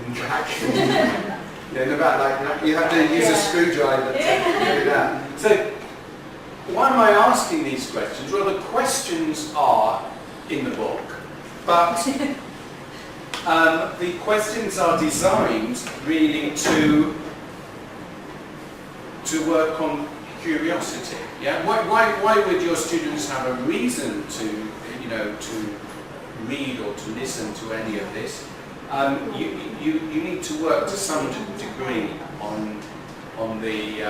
In the back. Yeah, in the back, like you have to use a screwdriver to get it out. So, why am I asking these questions? Well, the questions are in the book, but the questions are designed really to work on curiosity. Yeah. Why would your students have a reason to read or to listen to any of this? You need to work to some degree on the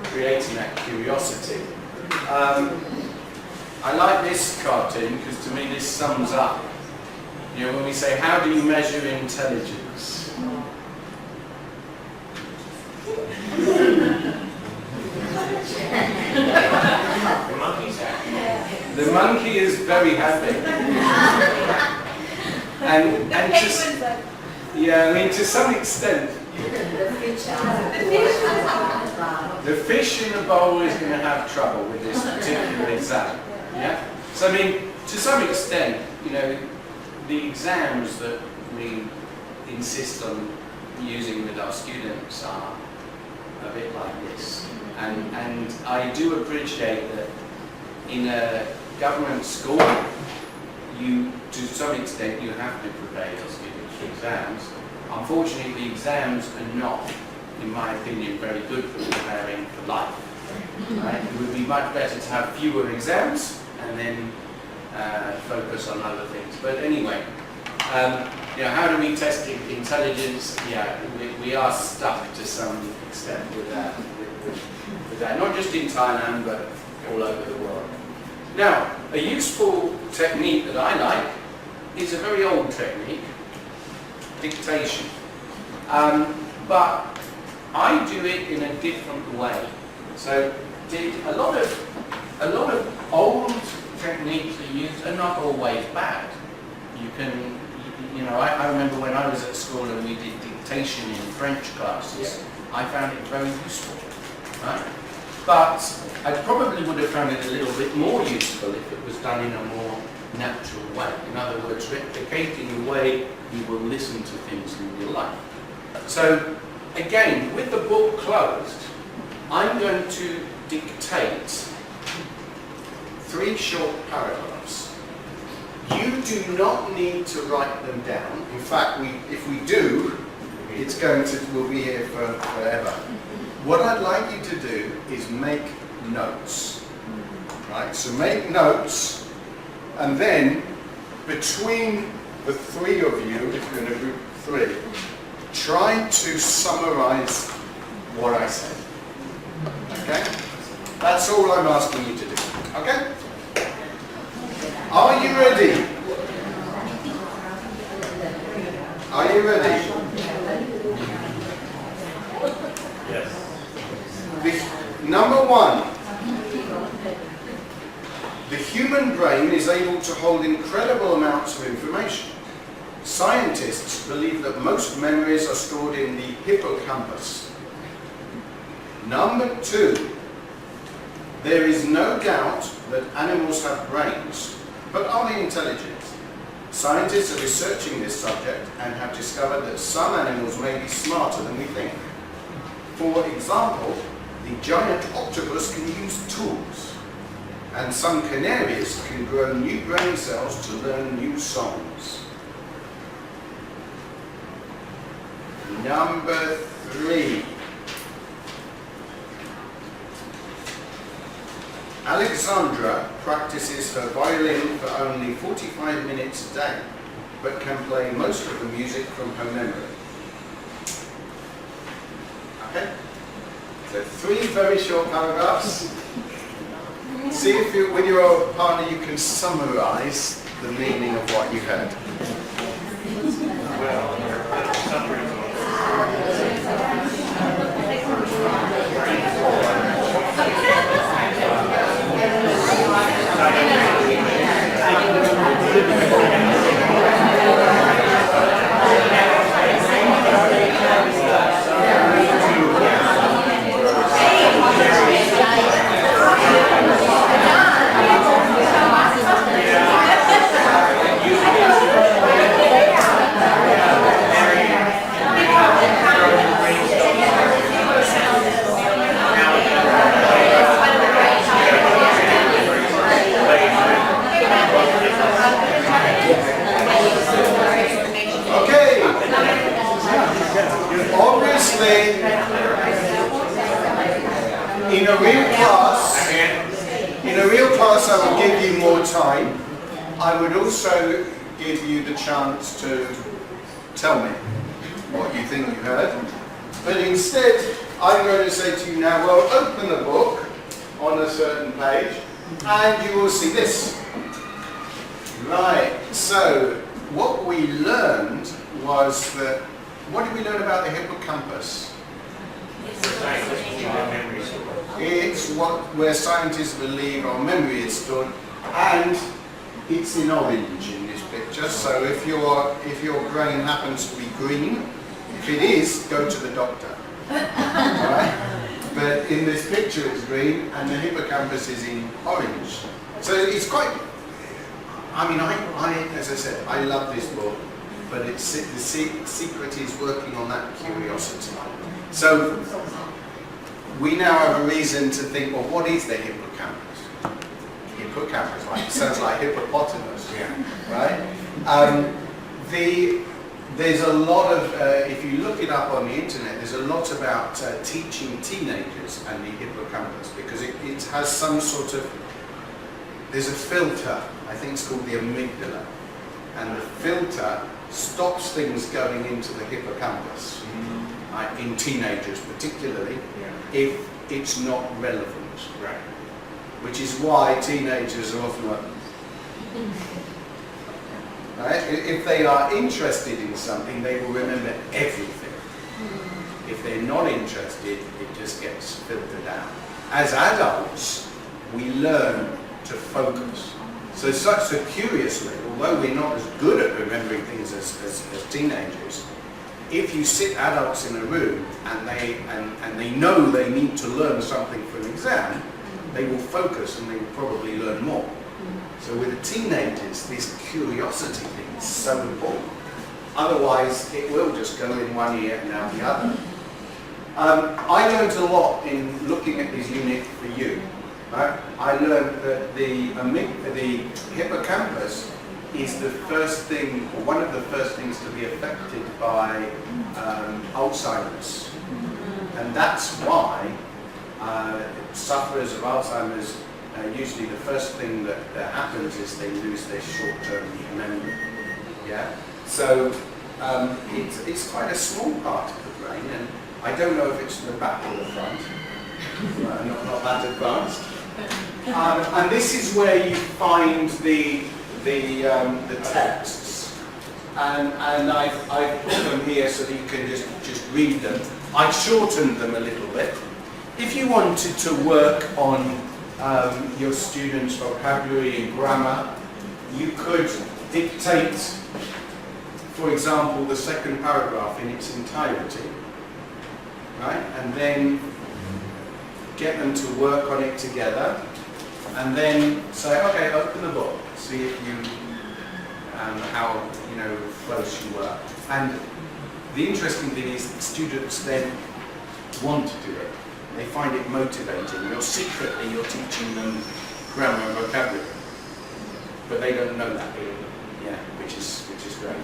creating that curiosity. I like this cartoon because to me this sums up. You know, when we say, how do you measure intelligence? The monkey's happy. The monkey is very happy. and to some extent, the fish in the bowl is going to have trouble with this particular exam. Yeah. So I mean, to some extent, the exams that we insist on using with our students are a bit like this. And I do appreciate that in a government school, to some extent, you have to prepare your students for exams. Unfortunately, the exams are not, in my opinion, very good for preparing for life. Right? It would be much better to have fewer exams and then focus on other things. But anyway, how do we test intelligence? Yeah, we are stuck to some extent with that. With that, not just in Thailand, but all over the world. Now, a useful technique that I like is a very old technique, dictation. But I do it in a different way. So did a lot of old techniques that you use are not always bad. You can, you know, I remember when I was at school and we did dictation in French classes, I found it very useful, right? But I probably would have found it a little bit more useful if it was done in a more natural way. In other words, replicating the way you will listen to things in your life. So, again, with the book closed, I'm going to dictate 3 short paragraphs. You do not need to write them down. In fact, if we do, we'll be here forever. What I'd like you to do is make notes. Right? So make notes, and then between the 3 of you, if you're in a group of 3, try to summarize what I said. Okay? That's all I'm asking you to do. Okay? Are you ready? Are you ready? Yes. Number 1. The human brain is able to hold incredible amounts of information. Scientists believe that most memories are stored in the hippocampus. Number 2. There is no doubt that animals have brains, but are they intelligent? Scientists are researching this subject and have discovered that some animals may be smarter than we think. For example, the giant octopus can use tools, and some canaries can grow new brain cells to learn new songs. Number 3. Alexandra practices her violin for only 45 minutes a day, but can play most of the music from her memory. Okay? So 3 very short paragraphs. See if with your partner you can summarize the meaning of what you heard. Well, summary. In a real class, I will give you more time. I would also give you the chance to tell me what you think you heard. But instead, I'm going to say to you now, well, open the book on a certain page, and you will see this. Right, so what we learned was that, what did we learn about the hippocampus? It's where scientists believe our memory is stored, and it's in orange in this picture. So if your brain happens to be green, if it is, go to the doctor. Right? But in this picture it's green, and the hippocampus is in orange. So it's quite. I mean, as I said, I love this book, but the secret is working on that curiosity. So we now have a reason to think, well, what is the hippocampus? Hippocampus, right? It sounds like hippopotamus, right? There's a lot of, if you look it up on the internet, there's a lot about teaching teenagers and the hippocampus, because it has some sort of, there's a filter, I think it's called the amygdala, and the filter stops things going into the hippocampus, in teenagers particularly, if it's not relevant. Right. Which is why teenagers are often like, right? If they are interested in something, they will remember everything. If they're not interested, it just gets filtered out. as adults, we learn to focus. So curiously, although we're not as good at remembering things as teenagers, if you sit adults in a room and they know they need to learn something for an exam, they will focus and they will probably learn more. So with the teenagers, this curiosity thing is so important. Otherwise, it will just go in one ear and out the other. I learned a lot in looking at this unit for you. Right? I learned that the hippocampus is the first thing, or one of the first things to be affected by Alzheimer's. And that's why sufferers of Alzheimer's, usually the first thing that happens is they lose their short-term memory. Yeah? So it's quite a small part of the brain, and I don't know if it's the back or the front. Not that advanced. And this is where you find the texts, and I've put them here so that you can just read them. I've shortened them a little bit. If you wanted to work on your students' vocabulary and grammar, you could dictate, for example, the second paragraph in its entirety, right? And then get them to work on it together, and then say, okay, open the book, see if you, how close you were. And the interesting thing is that students then want to do it. They find it motivating. Secretly you're teaching them grammar and vocabulary, but they don't know that. Yeah, which is great.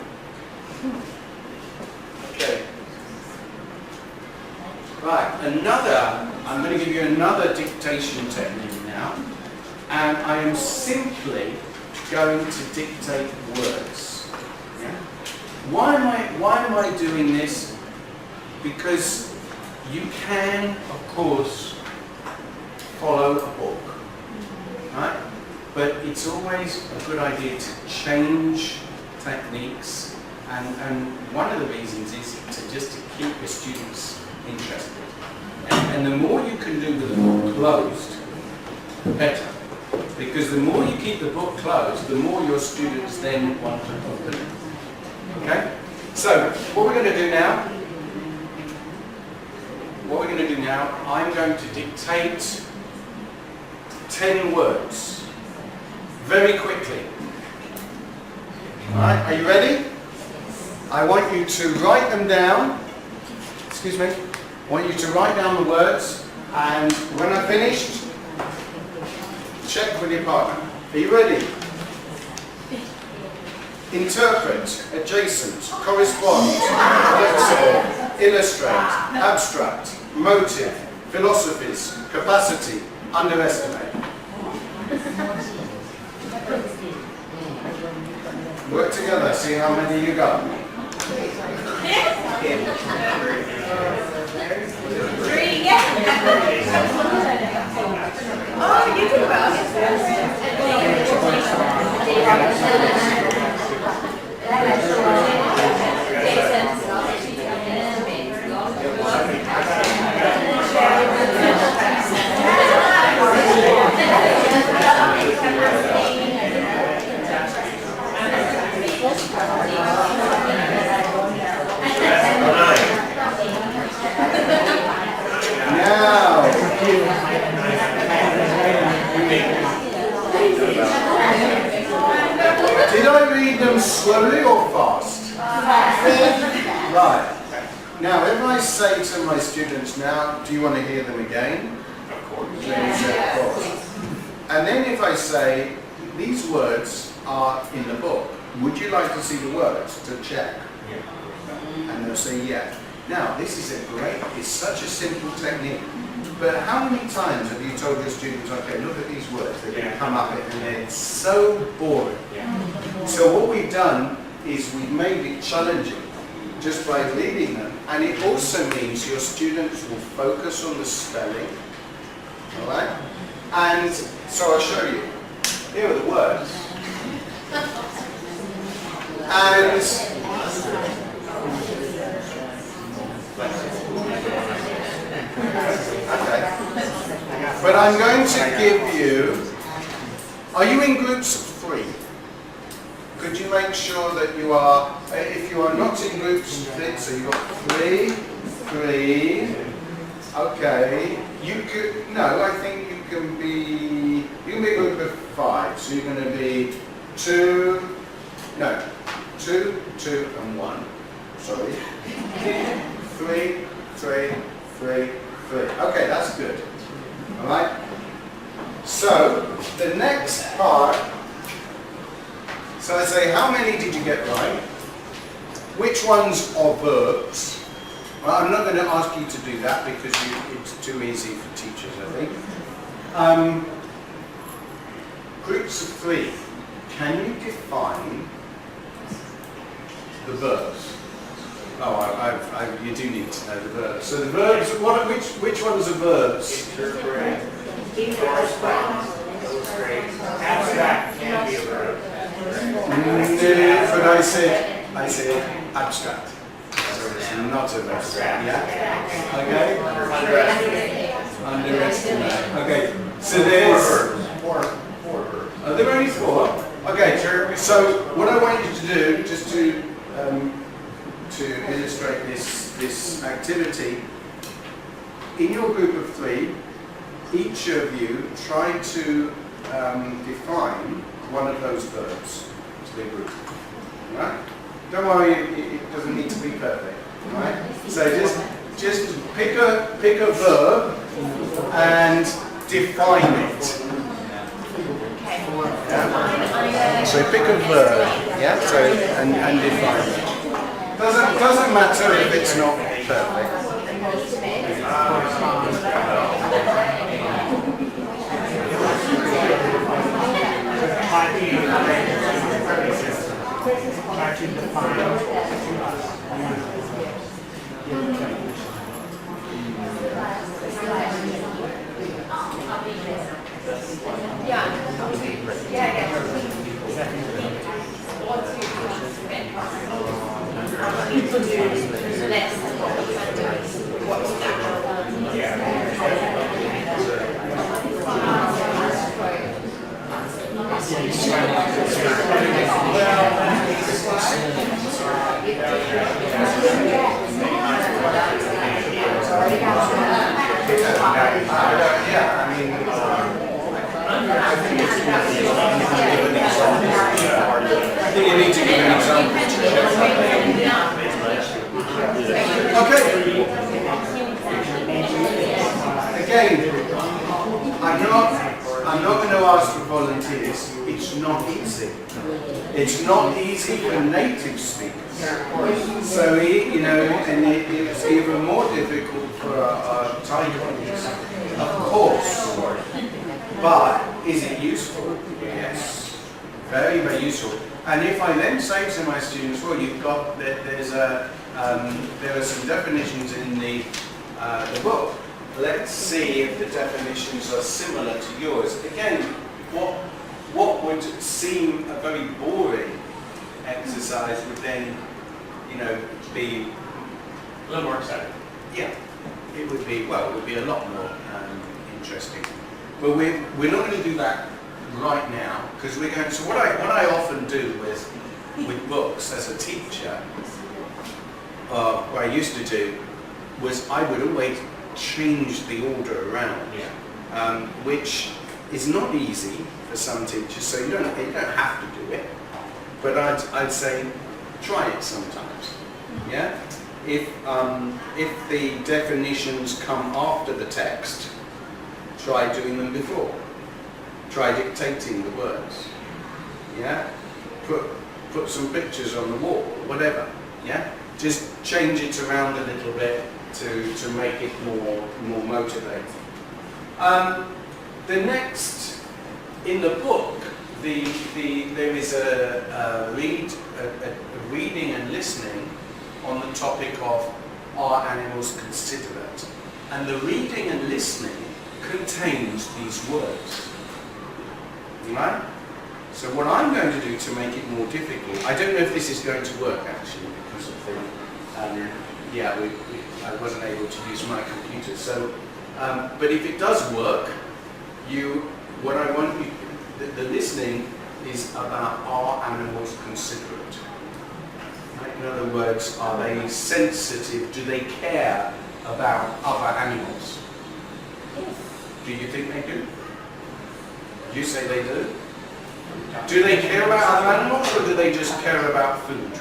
Okay. Right, I'm going to give you another dictation technique now, and I am simply going to dictate words. Yeah? Why am I doing this? Because you can, of course, follow a book, right? But it's always a good idea to change techniques, and one of the reasons is to keep your students interested. And the more you can do with the book closed, the better. Because the more you keep the book closed, the more your students then want to open it. Okay? So, what we're going to do now, I'm going to dictate 10 words very quickly. Alright, are you ready? I want you to write them down. Excuse me. I want you to write down the words, and when I've finished, check with your partner. Are you ready? Interpret, adjacent, correspond, flexible, illustrate, abstract, motive, philosophies, capacity, underestimate. Work together, see how many you got. 3, yeah. Oh, you do well. Now, did I read them slowly or fast? Right. Now, if I say to my students now, do you want to hear them again? Of course. Of course. And then if I say, these words are in the book, would you like to see the words to check? And they'll say, yeah. Now, this is it's such a simple technique. But how many times have you told your students, okay, look at these words, they're going to come up and they're so boring. So what we've done is we've made it challenging just by leading them. And it also means your students will focus on the spelling. Alright? And so I'll show you. Here are the words. And okay. I'm going to give you, are you in groups of 3? Could you make sure that you are, if you are not in groups of 3, so you've got 3, okay, you could, no, I think you can be a group of 5, so you're going to be 2, 2, and 1, sorry, 3, 3, 3, 3, okay, that's good, alright, so the next part, so I say, how many did you get right? Which ones are verbs? Well, I'm not going to ask you to do that because it's too easy for teachers, I think. Groups of 3. Can you define the verbs? Oh, you do need to know the verbs. So the verbs, which ones are verbs? Interpret, correspond, illustrate, abstract can be a verb. But I said abstract. So it's not a verb. Yeah? Okay? Underestimate. Okay. So there's... Four verbs. Are there only 4? Okay, so what I want you to do, just to illustrate this activity, in your group of 3, each of you try to define one of those verbs to the group. Right? Don't worry, it doesn't need to be perfect. Right? So just pick a verb and define it. Yeah? So pick a verb, yeah. So and define it. Doesn't matter if it's not perfect. Try to define. I think you need to give an example. Okay. Again, I'm not going to ask for volunteers. It's not easy. It's not easy for native speakers. So, you know, and it's even more difficult for our Thai colleagues. Of course. But is it useful? Yes. Very, very useful. And if I then say to my students, well, you've got, there are some definitions in the book. Let's see if the definitions are similar to yours. Again, what would seem a very boring exercise would then, you know, be A little more exciting. yeah, it would be a lot more interesting. But we're not going to do that right now because we're going. So what I often do with books as a teacher, what I used to do was I would always change the order around, which is not easy for some teachers. So you don't have to do it, but I'd say try it sometimes. Yeah, if the definitions come after the text, try doing them before. Try dictating the words. Yeah, put some pictures on the wall, whatever. Yeah, just change it around a little bit to make it more motivating. The next in the book, there is a reading and listening on the topic of are animals considerate, and the reading and listening contains these words. Right? So what I'm going to do to make it more difficult, I don't know if this is going to work actually because of the I wasn't able to use my computer. So, but if it does work, what I want you, the listening is about are animals considerate? Right? In other words, are they sensitive? Do they care about other animals? Do you think they do? You say they do? Do they care about other animals, or do they just care about food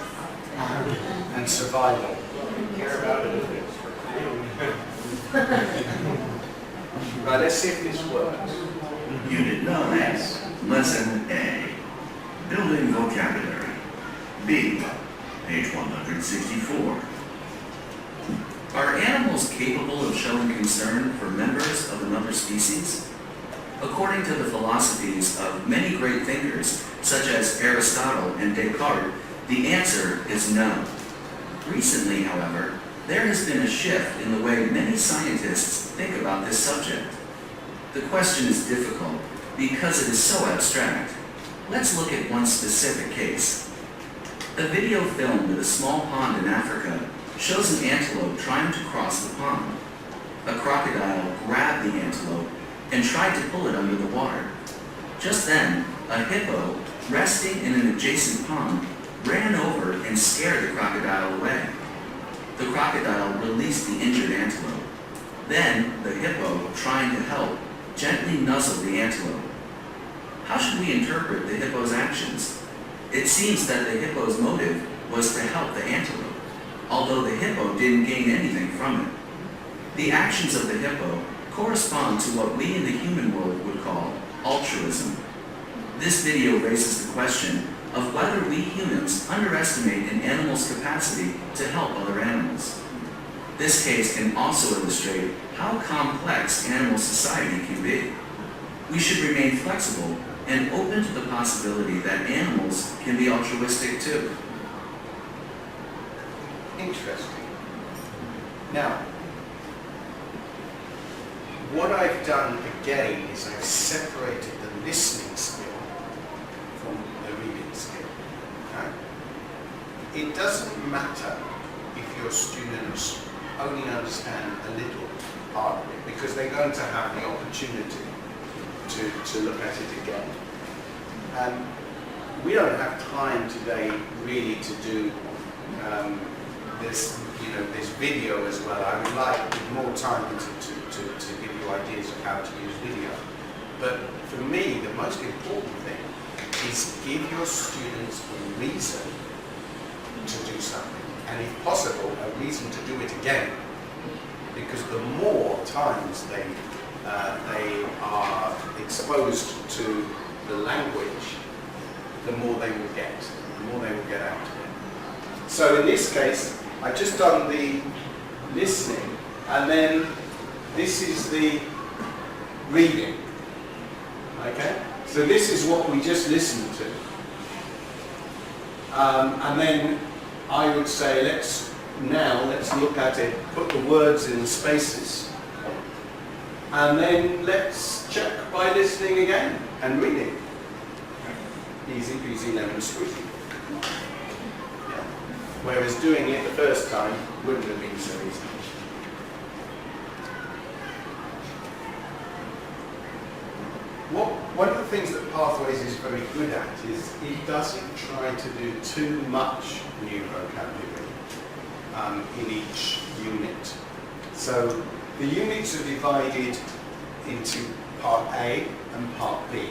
and survival? Care about it if it's for Right, let's see if this works. Unit 9, Lesson A, Building Vocabulary. B, page 164. Are animals capable of showing concern for members of another species? According to the philosophies of many great thinkers, such as Aristotle and Descartes, the answer is no. Recently, however, there has been a shift in the way many scientists think about this subject. The question is difficult because it is so abstract. Let's look at one specific case. A video filmed at a small pond in Africa shows an antelope trying to cross the pond. A crocodile grabbed the antelope and tried to pull it under the water. Just then, a hippo, resting in an adjacent pond, ran over and scared the crocodile away. The crocodile released the injured antelope. Then, the hippo, trying to help, gently nuzzled the antelope. How should we interpret the hippo's actions? It seems that the hippo's motive was to help the antelope, although the hippo didn't gain anything from it. The actions of the hippo correspond to what we in the human world would call altruism. This video raises the question of whether we humans underestimate an animal's capacity to help other animals. This case can also illustrate how complex animal society can be. We should remain flexible and open to the possibility that animals can be altruistic too. Interesting. Now, what I've done again is I've separated the listening skill from the reading skill. Okay? It doesn't matter if your students only understand a little part of it, because they're going to have the opportunity to look at it again. We don't have time today really to do this video as well. I would like more time to give you ideas of how to use video. But for me, the most important thing is give your students a reason to do something, and if possible, a reason to do it again. Because the more times they are exposed to the language, the more they will get out of it. So in this case, I've just done the listening, and then this is the reading. Okay? So this is what we just listened to. And then I would say, let's look at it, put the words in the spaces, and then let's check by listening again and reading. Easy peasy lemon squeezy. Yeah. Whereas doing it the first time wouldn't have been so easy. One of the things that Pathways is very good at is it doesn't try to do too much new vocabulary in each unit. So the units are divided into part A and part B.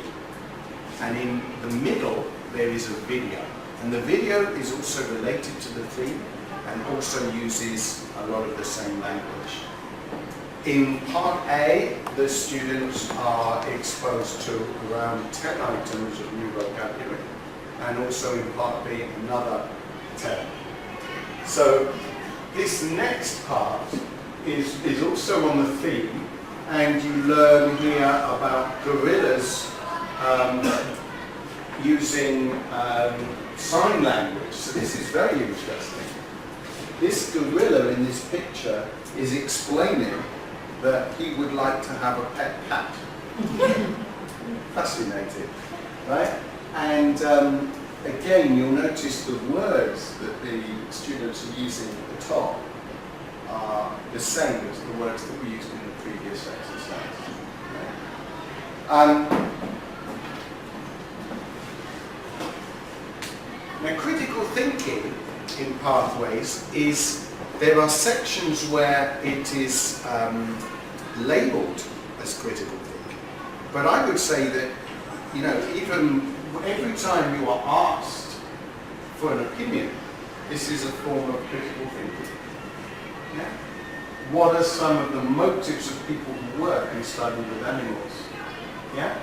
And in the middle there is a video. And the video is also related to the theme and also uses a lot of the same language. In part A, the students are exposed to around 10 items of new vocabulary, and also in part B, another 10. So this next part is also on the theme, and you learn here about gorillas using sign language. So this is very interesting. This gorilla in this picture is explaining that he would like to have a pet cat. Fascinating, right? And again, you'll notice the words that the students are using at the top are the same as the words that we used in the previous exercise. Right? Now, critical thinking in pathways is there are sections where it is labelled as critical thinking, but I would say that, you know, even every time you are asked for an opinion, this is a form of critical thinking. Yeah? What are some of the motives of people who work and study with animals? Yeah?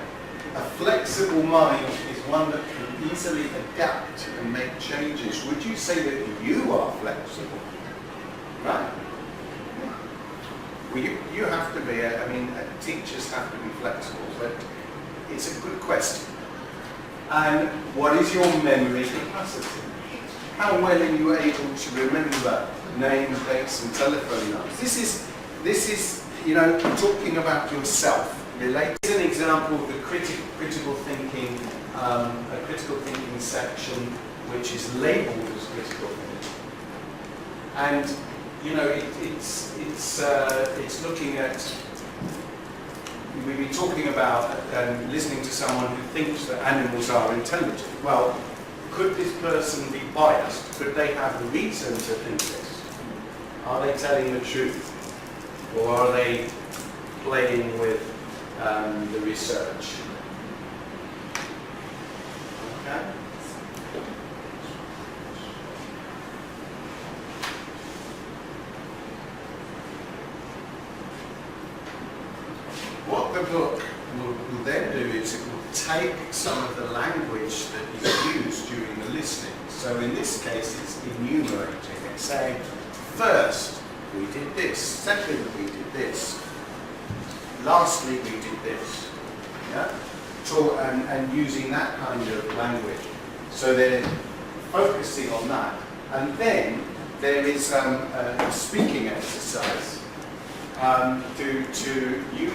A flexible mind is one that can easily adapt and make changes. Would you say that you are flexible? Right? Well, you have to be, I mean, teachers have to be flexible, but it's a good question. And what is your memory capacity? How well are you able to remember names, dates and telephone numbers? This is, you know, talking about yourself. Relate. Here's an example of the critical thinking, a critical thinking section which is labelled as critical thinking. And, you know, it's looking at, we'll be talking about listening to someone who thinks that animals are intelligent. Well, could this person be biased? Could they have a reason to think this? Are they telling the truth? Or are they playing with the research? Okay. What the book will then do is it will take some of the language that you use during the listening. So in this case, it's enumerating. It's saying, first, we did this. Second, we did this. Lastly, we did this. Yeah? So, and using that kind of language. So they're focusing on that. And then there is a speaking exercise to you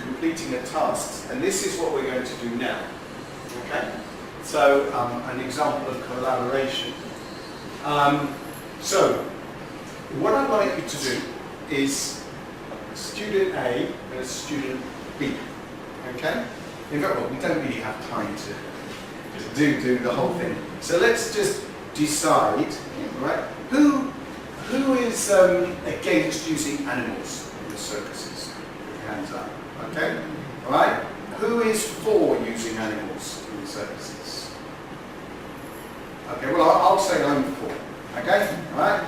completing a task. And this is what we're going to do now. Okay? So an example of collaboration. So what I'd like you to do is student A and student B. Okay? In fact, well, we don't really have time to just do the whole thing. So let's just decide, right? Who is against using animals in the circuses? Put your hands up. Okay? All right? Who is for using animals in the circuses? Okay. Well, I'll say I'm for. Okay? All right?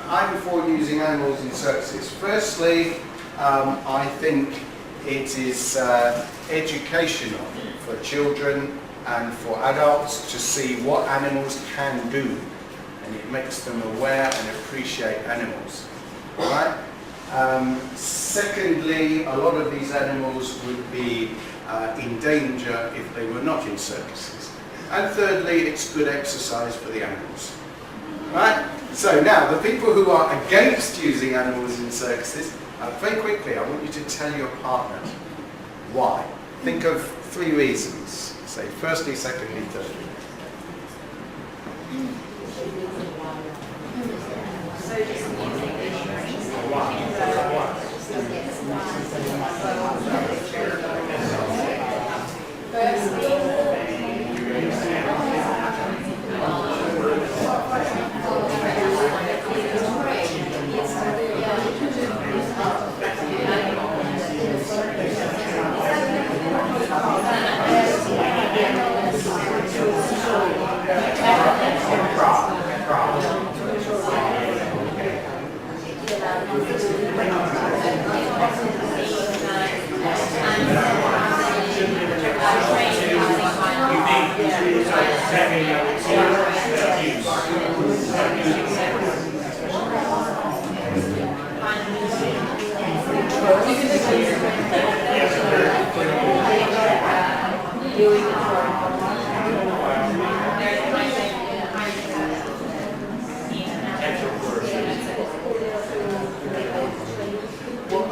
I'm for using animals in circuses. Firstly, I think it is educational for children and for adults to see what animals can do, and it makes them aware and appreciate animals. All right? Secondly, a lot of these animals would be in danger if they were not in circuses. And thirdly, it's good exercise for the animals. Right? So now, the people who are against using animals in circuses, very quickly, I want you to tell your partner why. Think of 3 reasons. Say firstly, secondly, thirdly.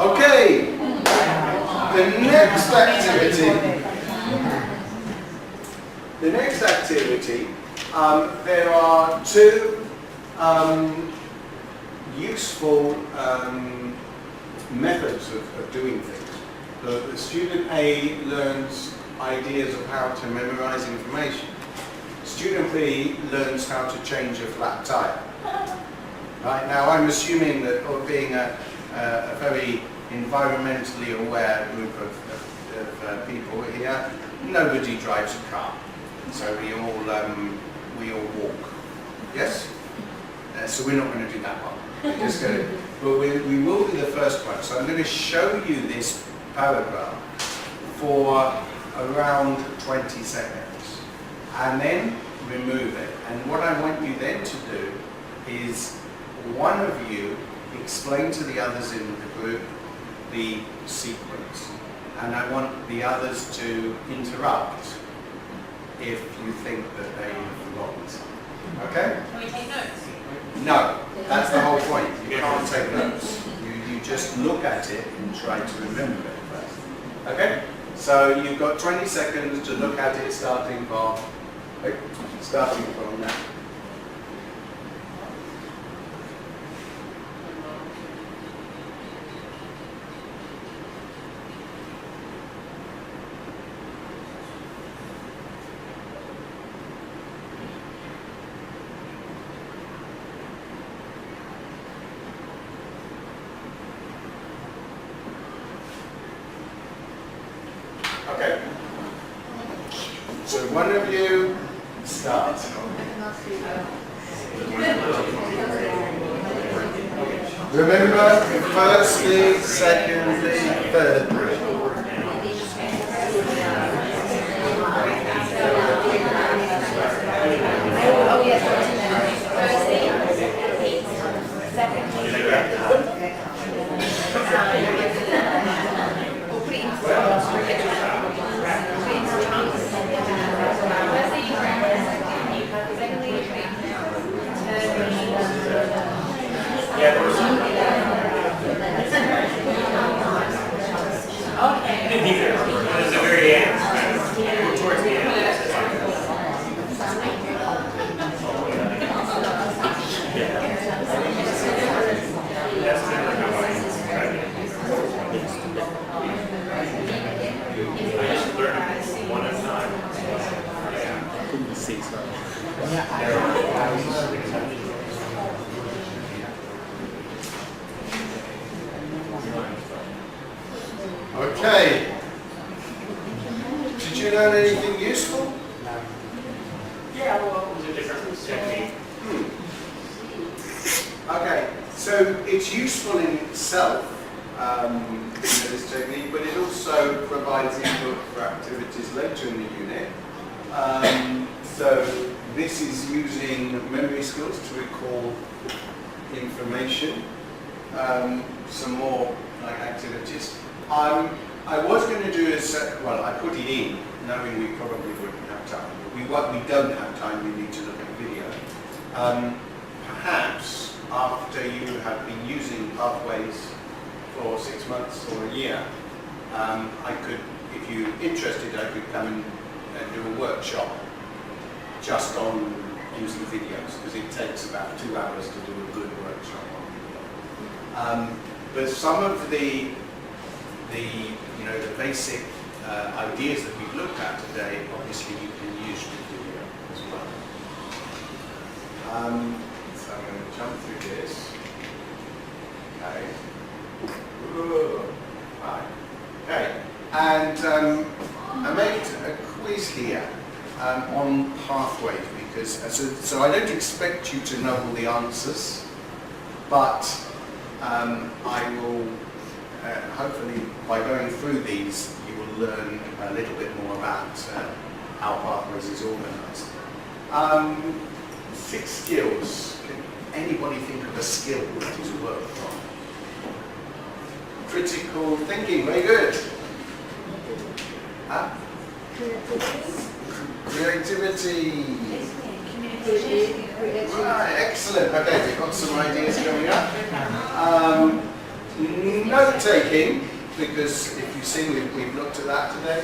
Okay, the next activity, there are 2 useful methods of doing things. The student A learns ideas of how to memorize information. Student B learns how to change a flat tire. Right, now I'm assuming that, or being a very environmentally aware group of people here, nobody drives a car. So we all walk. Yes? So we're not going to do that one. We're just going to, but we will do the first one. So I'm going to show you this paragraph for around 20 seconds and then remove it. And what I want you then to do is one of you explain to the others in the group the sequence. And I want the others to interrupt if you think that they have forgotten something. Okay? Can we take notes? No, that's the whole point. You can't take notes. You just look at it and try to remember it first. Okay? So you've got 20 seconds to look at it starting from now. Okay. So one of you start. Remember, firstly, secondly, thirdly. Oh, yes. Yeah, there was some. Neither. It was the very end. Towards the end. That's never how I tried it. I just learned one at a time. Okay. Did you learn anything useful? Yeah, well, it was a different technique. Okay, so it's useful in itself, this technique, but it also provides input for activities later in the unit. So this is using memory skills to recall information. Some more like activities. I was going to do I put it in, knowing we probably wouldn't have time. We don't have time, we need to look at video. Perhaps after you have been using Pathways for 6 months or a year, I could, if you're interested, I could come and do a workshop just on using videos, because it takes about 2 hours to do a good workshop on video. But some of the basic ideas that we've looked at today, obviously you can use with video as well. So I'm going to jump through this. Okay. Ooh. Right. Okay. And I made a quiz here on pathways, because so I don't expect you to know all the answers, but I will hopefully, by going through these, you will learn a little bit more about how Pathways is organised. 6 skills. Can anybody think of a skill that is worked on? Critical thinking, very good. Huh? Creativity. Right, excellent. Okay, we've got some ideas coming up. Note-taking, because if you've seen, we've looked at that today.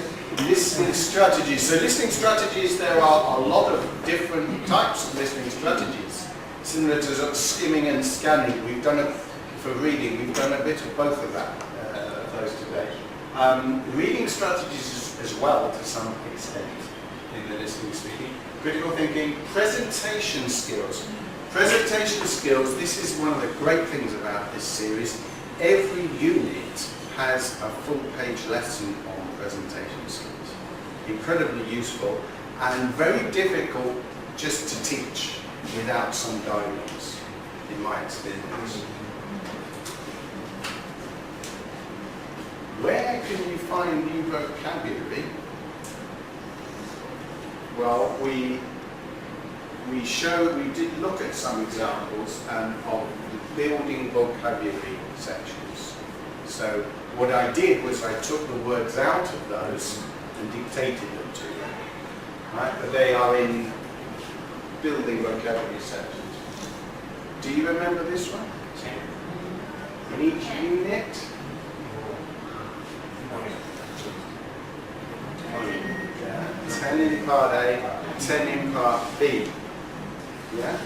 Listening strategies. So listening strategies, there are a lot of different types of listening strategies, similar to sort of skimming and scanning. We've done it for reading. We've done a bit of both of that, those today. Reading strategies as well, to some extent, in the listening speaking. Critical thinking, presentation skills. Presentation skills, this is one of the great things about this series. Every unit has a full-page lesson on presentation skills. Incredibly useful and very difficult just to teach without some guidance, in my experience. Where can you find new vocabulary? Well, we did look at some examples of the building vocabulary sections. So what I did was I took the words out of those and dictated them to you. Right? But they are in building vocabulary sections. Do you remember this one? In each unit? Yeah. 10 in part A, 10 in part B. Yeah?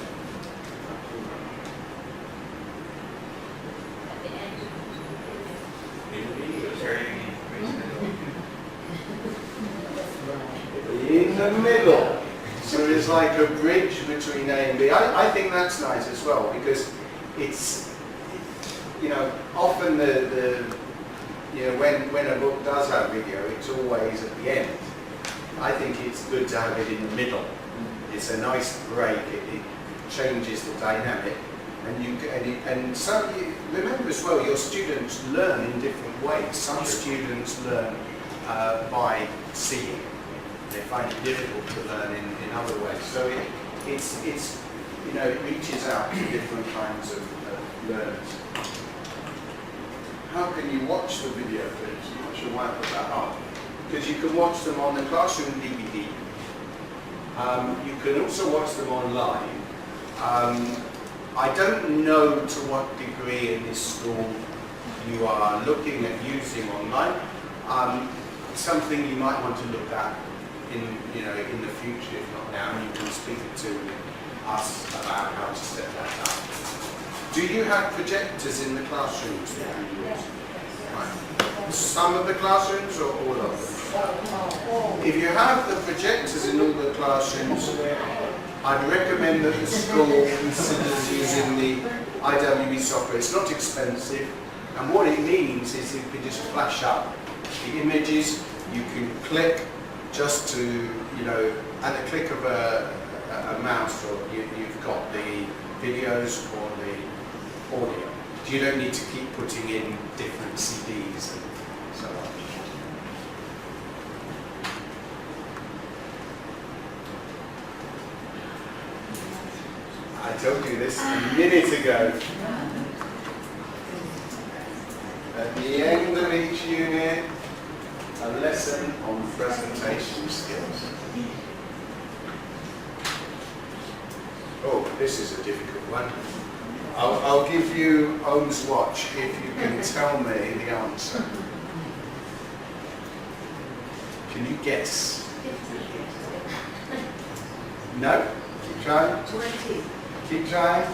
In the middle. So it's like a bridge between A and B. I think that's nice as well because it's, you know, often when a book does have video, it's always at the end. I think it's good to have it in the middle. It's a nice break. It changes the dynamic, and remember as well, your students learn in different ways. Some students learn by seeing. They find it difficult to learn in other ways. So it's you know, it reaches out to different kinds of learners. How can you watch the video clips? I'm not sure why I put that on. Because you can watch them on the classroom DVD. You can also watch them online. I don't know to what degree in this school you are looking at using online. Something you might want to look at in the future, if not now. You can speak to us about how to set that up. Do you have projectors in the classrooms that you use? Right. Some of the classrooms or all of them? If you have the projectors in all the classrooms, I'd recommend that the school considers using the IWB software. It's not expensive, and what it means is you can just flash up the images. You can click just to, you know, at the click of a mouse, or you've got the videos or the audio. You don't need to keep putting in different CDs and so on. I told you this a minute ago. At the end of each unit, a lesson on presentation skills. Oh, this is a difficult one. I'll give you Ohm's watch if you can tell me the answer. Can you guess? No? Keep trying? 20. Keep trying?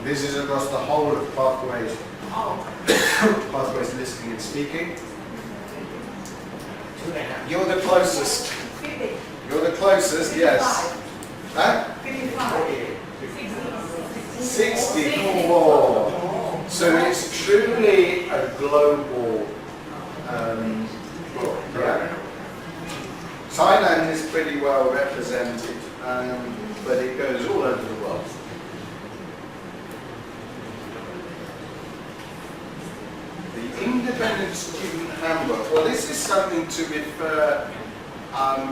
This is across the whole of pathways. Pathways listening and speaking. You're the closest. You're the closest, yes. Huh? 64. So it's truly a global book. Yeah. Thailand is pretty well represented, but it goes all over the world. The Independent Student Handbook. Well, this is something to refer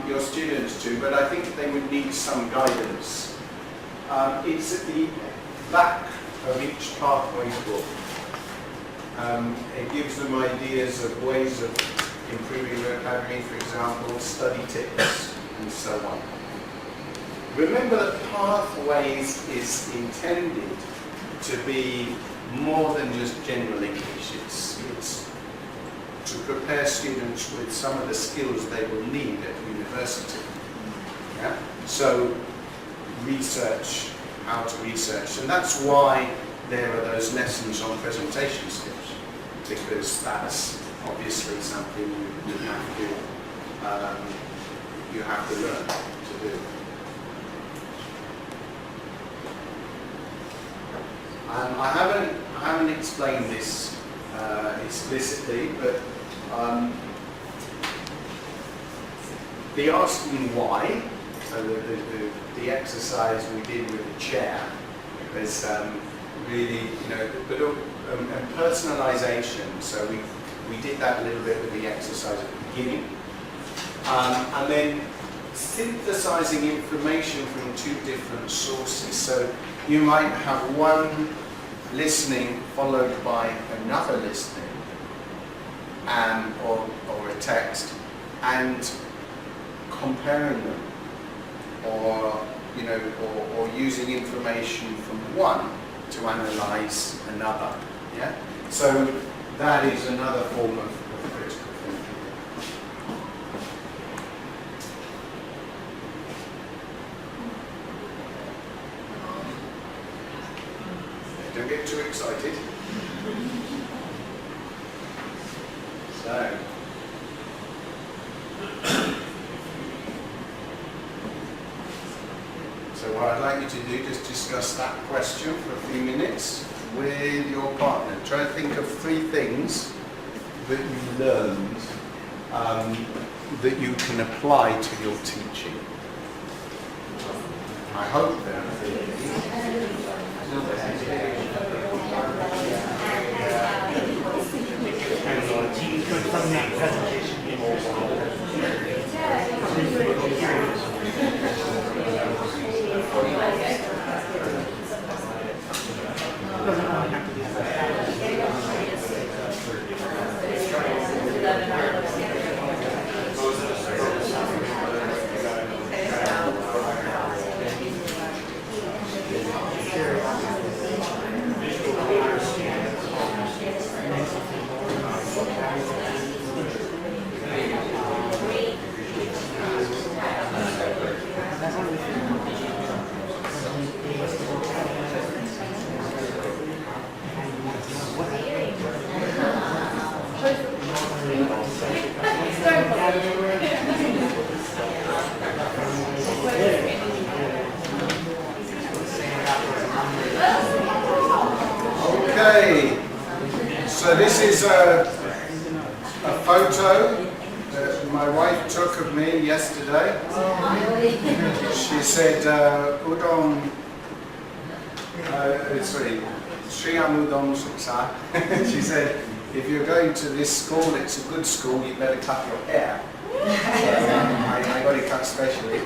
your students to, but I think they would need some guidance. It's at the back of each Pathways book. It gives them ideas of ways of improving vocabulary, for example, study tips, and so on. Remember that Pathways is intended to be more than just general English. It's to prepare students with some of the skills they will need at university. Yeah? So research, how to research, and that's why there are those lessons on presentation skills, because that's obviously something you have to learn to do. I haven't explained this explicitly, but the asking why, so the exercise we did with the chair, is really, but and personalization. So we did that a little bit with the exercise at the beginning, and then synthesizing information from two different sources. So you might have one listening followed by another listening, or a text, and comparing them, or using information from one to analyze another. Yeah. So that is another form of critical thinking. Don't get too excited. So what I'd like you to do is discuss that question for a few minutes with your partner. Try to think of 3 things that you learned that you can apply to your teaching. I hope there are 3 Okay, so this is a photo that my wife took of me yesterday. She said, Udon, Shriyam Udon Suksa. She said, if you're going to this school, it's a good school, you better cut your hair. I got it cut specially.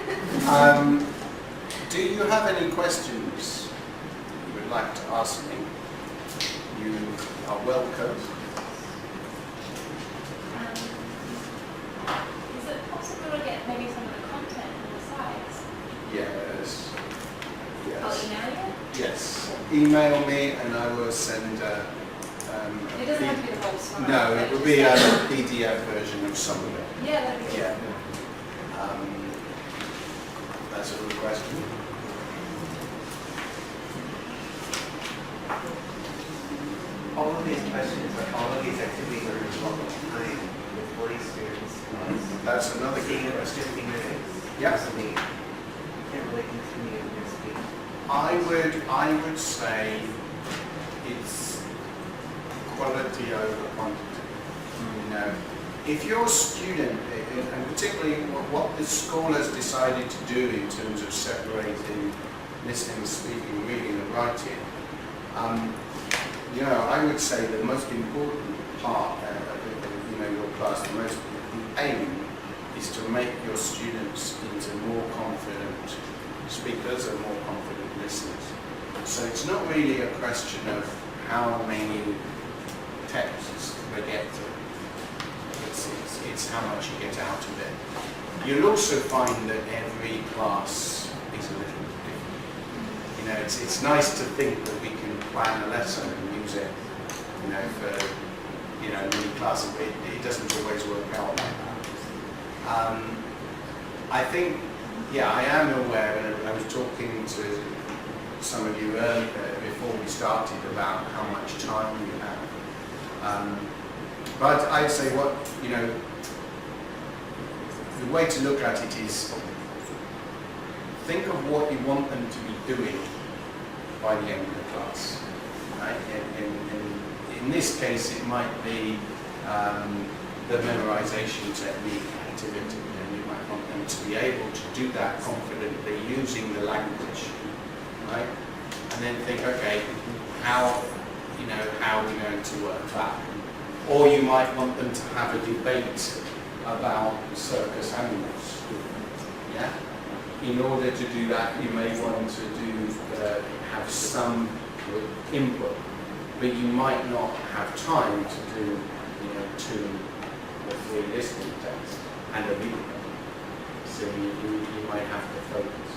Do you have any questions you would like to ask me? You are welcome. Is it possible to get maybe some of the content on the sides? Yes. I'll email you? Yes. Email me and I will send It doesn't have to be the whole slide. No, it will be a PDF version of some of it. Yeah, that'd be good. Yeah. That's a good question. All of these questions, all of these activities are in local time with 40 students. That's another Seeing good it for question. 50 minutes. Yeah. You can't really continue in your speed. I would say it's quality over quantity. If your student, and particularly what the school has decided to do in terms of separating listening, speaking, reading, and writing, I would say the most important part of your class, the aim is to make your students into more confident speakers and more confident listeners. So it's not really a question of how many texts they get through. It's how much you get out of it. You'll also find that every class is a little bit different. It's nice to think that we can plan a lesson and use it, for many classes, but it doesn't always work out like that. I think, I am aware, and I was talking to some of you earlier before we started about how much time you have. But I'd say the way to look at it is think of what you want them to be doing by the end of the class. Right? In this case, it might be the memorization technique activity, and you might want them to be able to do that confidently using the language, right? And then think, okay, how are we going to work that? Or you might want them to have a debate about circus animals, yeah? In order to do that, you may want to have some input, but you might not have time to do 2 or 3 listening tests and a reading. So you might have to focus.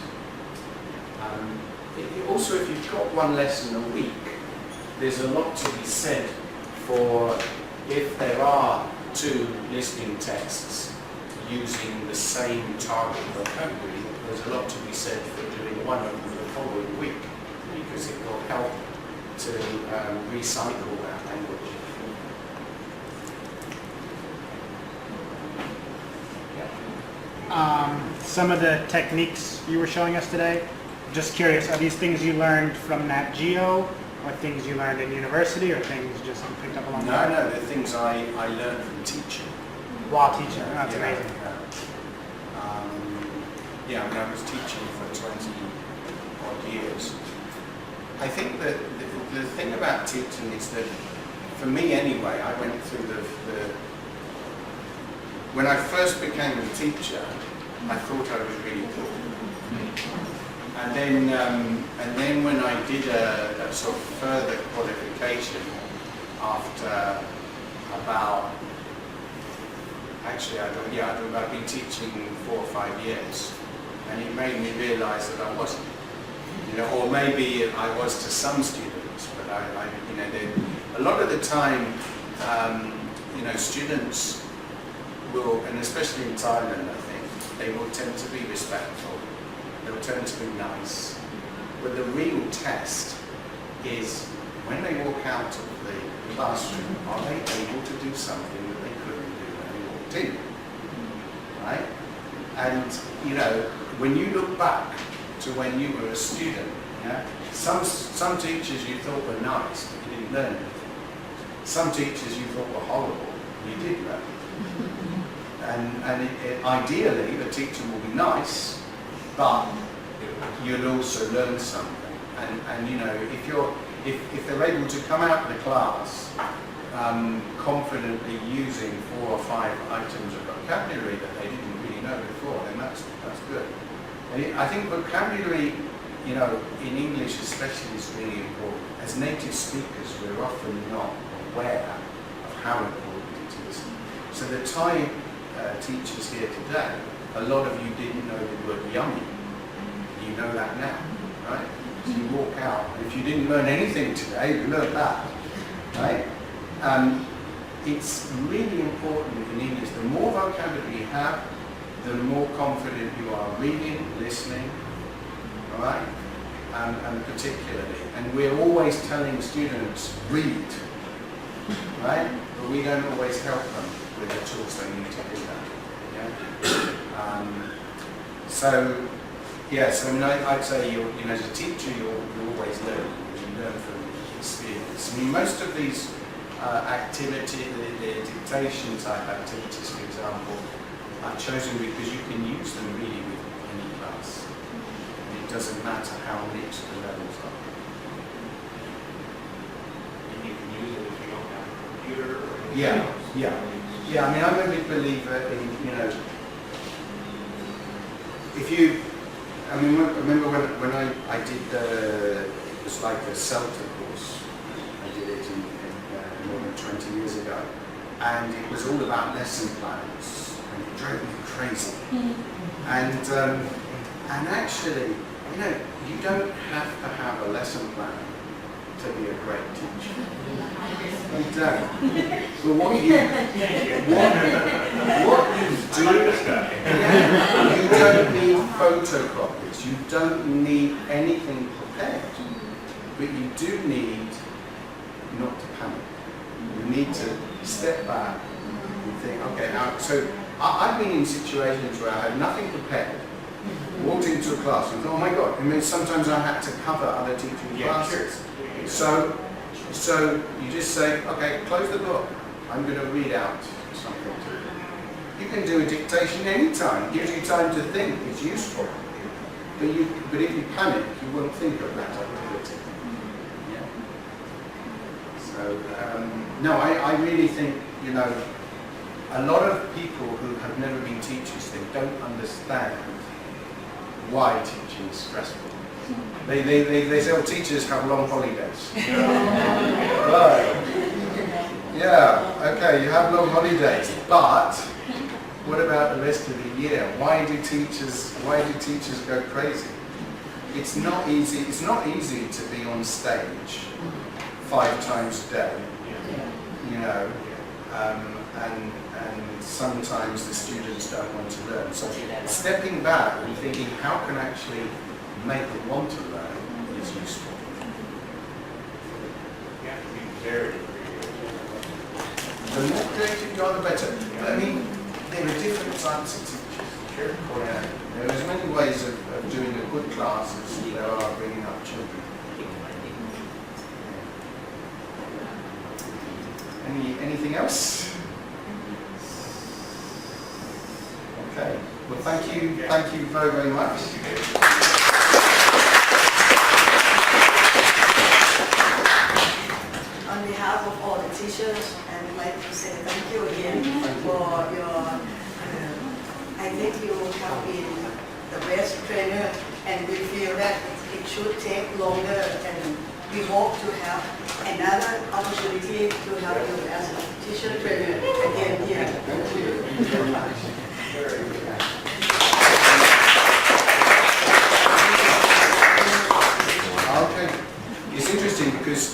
Also, if you've got 1 lesson a week, there's a lot to be said for if there are 2 listening tests using the same target vocabulary, there's a lot to be said for doing 1 of them the following week, because it will help to recycle that language. Some of the techniques you were showing us today, just curious, are these things you learned from Nat Geo, or things you learned in university, or things just you picked up along the way? No, they're things I learned from teaching. While teaching, that's amazing. I was teaching for 20 odd years. I think that the thing about teaching is that, for me anyway, I went through when I first became a teacher, I thought I was really good. And then when I did a sort of further qualification after about, actually I've been teaching 4 or 5 years, and it made me realise that I wasn't. Or maybe I was to some students, but a lot of the time, students will, and especially in Thailand, I think, they will tend to be respectful, they'll tend to be nice, but the real test is when they walk out of the classroom, are they able to do something that they couldn't do when they walked in, right? And, when you look back to when you were a student, some teachers you thought were nice, but you didn't learn anything. Some teachers you thought were horrible, you did learn. And ideally, the teacher will be nice, but you'll also learn something. And if they're able to come out of the class confidently using 4 or 5 items of vocabulary that they didn't really know before, then that's good. And I think vocabulary, in English especially, is really important. As native speakers, we're often not aware of how important it is. So the Thai teachers here today, a lot of you didn't know the word yummy. You know that now, right? So you walk out, and if you didn't learn anything today, you learned that, right? It's really important in English. The more vocabulary you have, the more confident you are reading, listening, all right? And particularly, and we're always telling students, read, right? But we don't always help them with the tools they need to do that. I'd say as a teacher, you always learn. You learn from experience. I mean, most of these activities, the dictation type activities, for example, are chosen because you can use them really with any class. It doesn't matter how rich the levels are. And you can use it if you don't have a computer or Yeah. I mean, I'm a big believer in, remember when I did it was like a CELTA course. I did it in more than 20 years ago. And it was all about lesson plans. And it drove me crazy. And actually, you don't have to have a lesson plan to be a great teacher. You don't. But what you do, you don't need photocopies. You don't need anything prepared, but you do need not to panic. You need to step back and think, okay, now, so I've been in situations where I had nothing prepared, walked into a class and thought, oh my God, I mean, sometimes I had to cover other teaching classes. So you just say, okay, close the book. I'm going to read out something to you. You can do a dictation anytime. It gives you time to think. It's useful. But if you panic, you won't think of that ability. Yeah. So, no, I really think, you know, a lot of people who have never been teachers, they don't understand why teaching is stressful. They say, oh, teachers have long holidays. Right. Yeah, okay, you have long holidays, but what about the rest of the year? Why do teachers go crazy? It's not easy to be on stage 5 times a day, you know, and sometimes the students don't want to learn. So stepping back and thinking, how can I actually make them want to learn is useful. You have to be very creative. The more creative you are, the better. But I mean, there are different types of teachers. Sure. Yeah. There are as many ways of doing a good class as there are bringing up children. Anything else? Okay. Well, thank you very, very much. On behalf of all the teachers, I would like to say thank you again for your, I think you have been the best trainer, and we feel that it should take longer, and we hope to have another opportunity to have you as a teacher trainer again here. Thank you very much. Okay. It's interesting because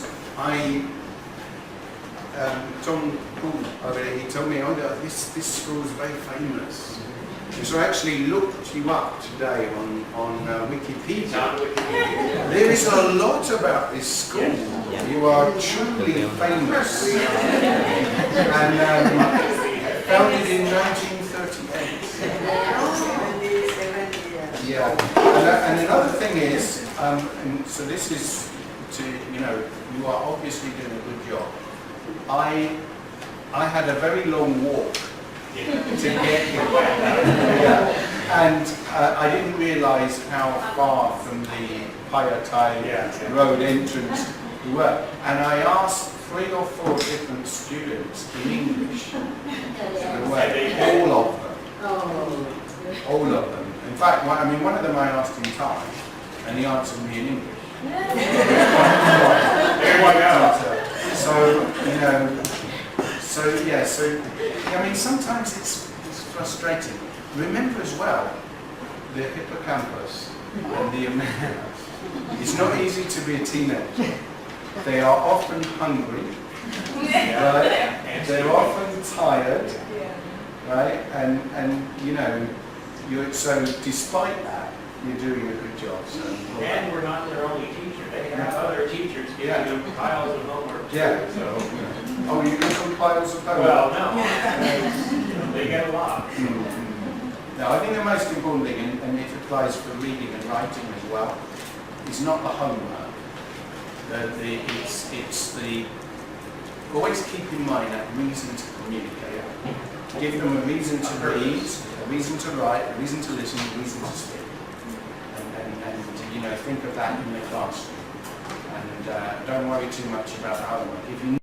Tom Poole over there, he told me, oh, this school is very famous. And so I actually looked you up today on Wikipedia. There is a lot about this school. You are truly famous. And founded in 1938. Yeah. And another thing is, and so this is to, you know, you are obviously doing a good job. I had a very long walk to get here. Yeah. And I didn't realise how far from the Payatai road entrance you were. And I asked 3 or 4 different students in English. All of them. All of them. In fact, one of them I asked in Thai, and he answered me in English. So, you know, I mean, sometimes it's frustrating. Remember as well, the hippocampus and the amygdala. It's not easy to be a teenager. They are often hungry, right? They're often tired, right? And you know, so despite that, you're doing a good job. So. And we're not their only teacher. They have other teachers giving them piles of homework. Yeah. So. Oh, you give them piles of homework? Well, no. They get a lot. No, I think the most important thing, and it applies for reading and writing as well, is not the homework. It's the always keep in mind that reason to communicate. Give them a reason to read, a reason to write, a reason to listen, a reason to speak. And you know, think of that in the classroom. And don't worry too much about the homework. If you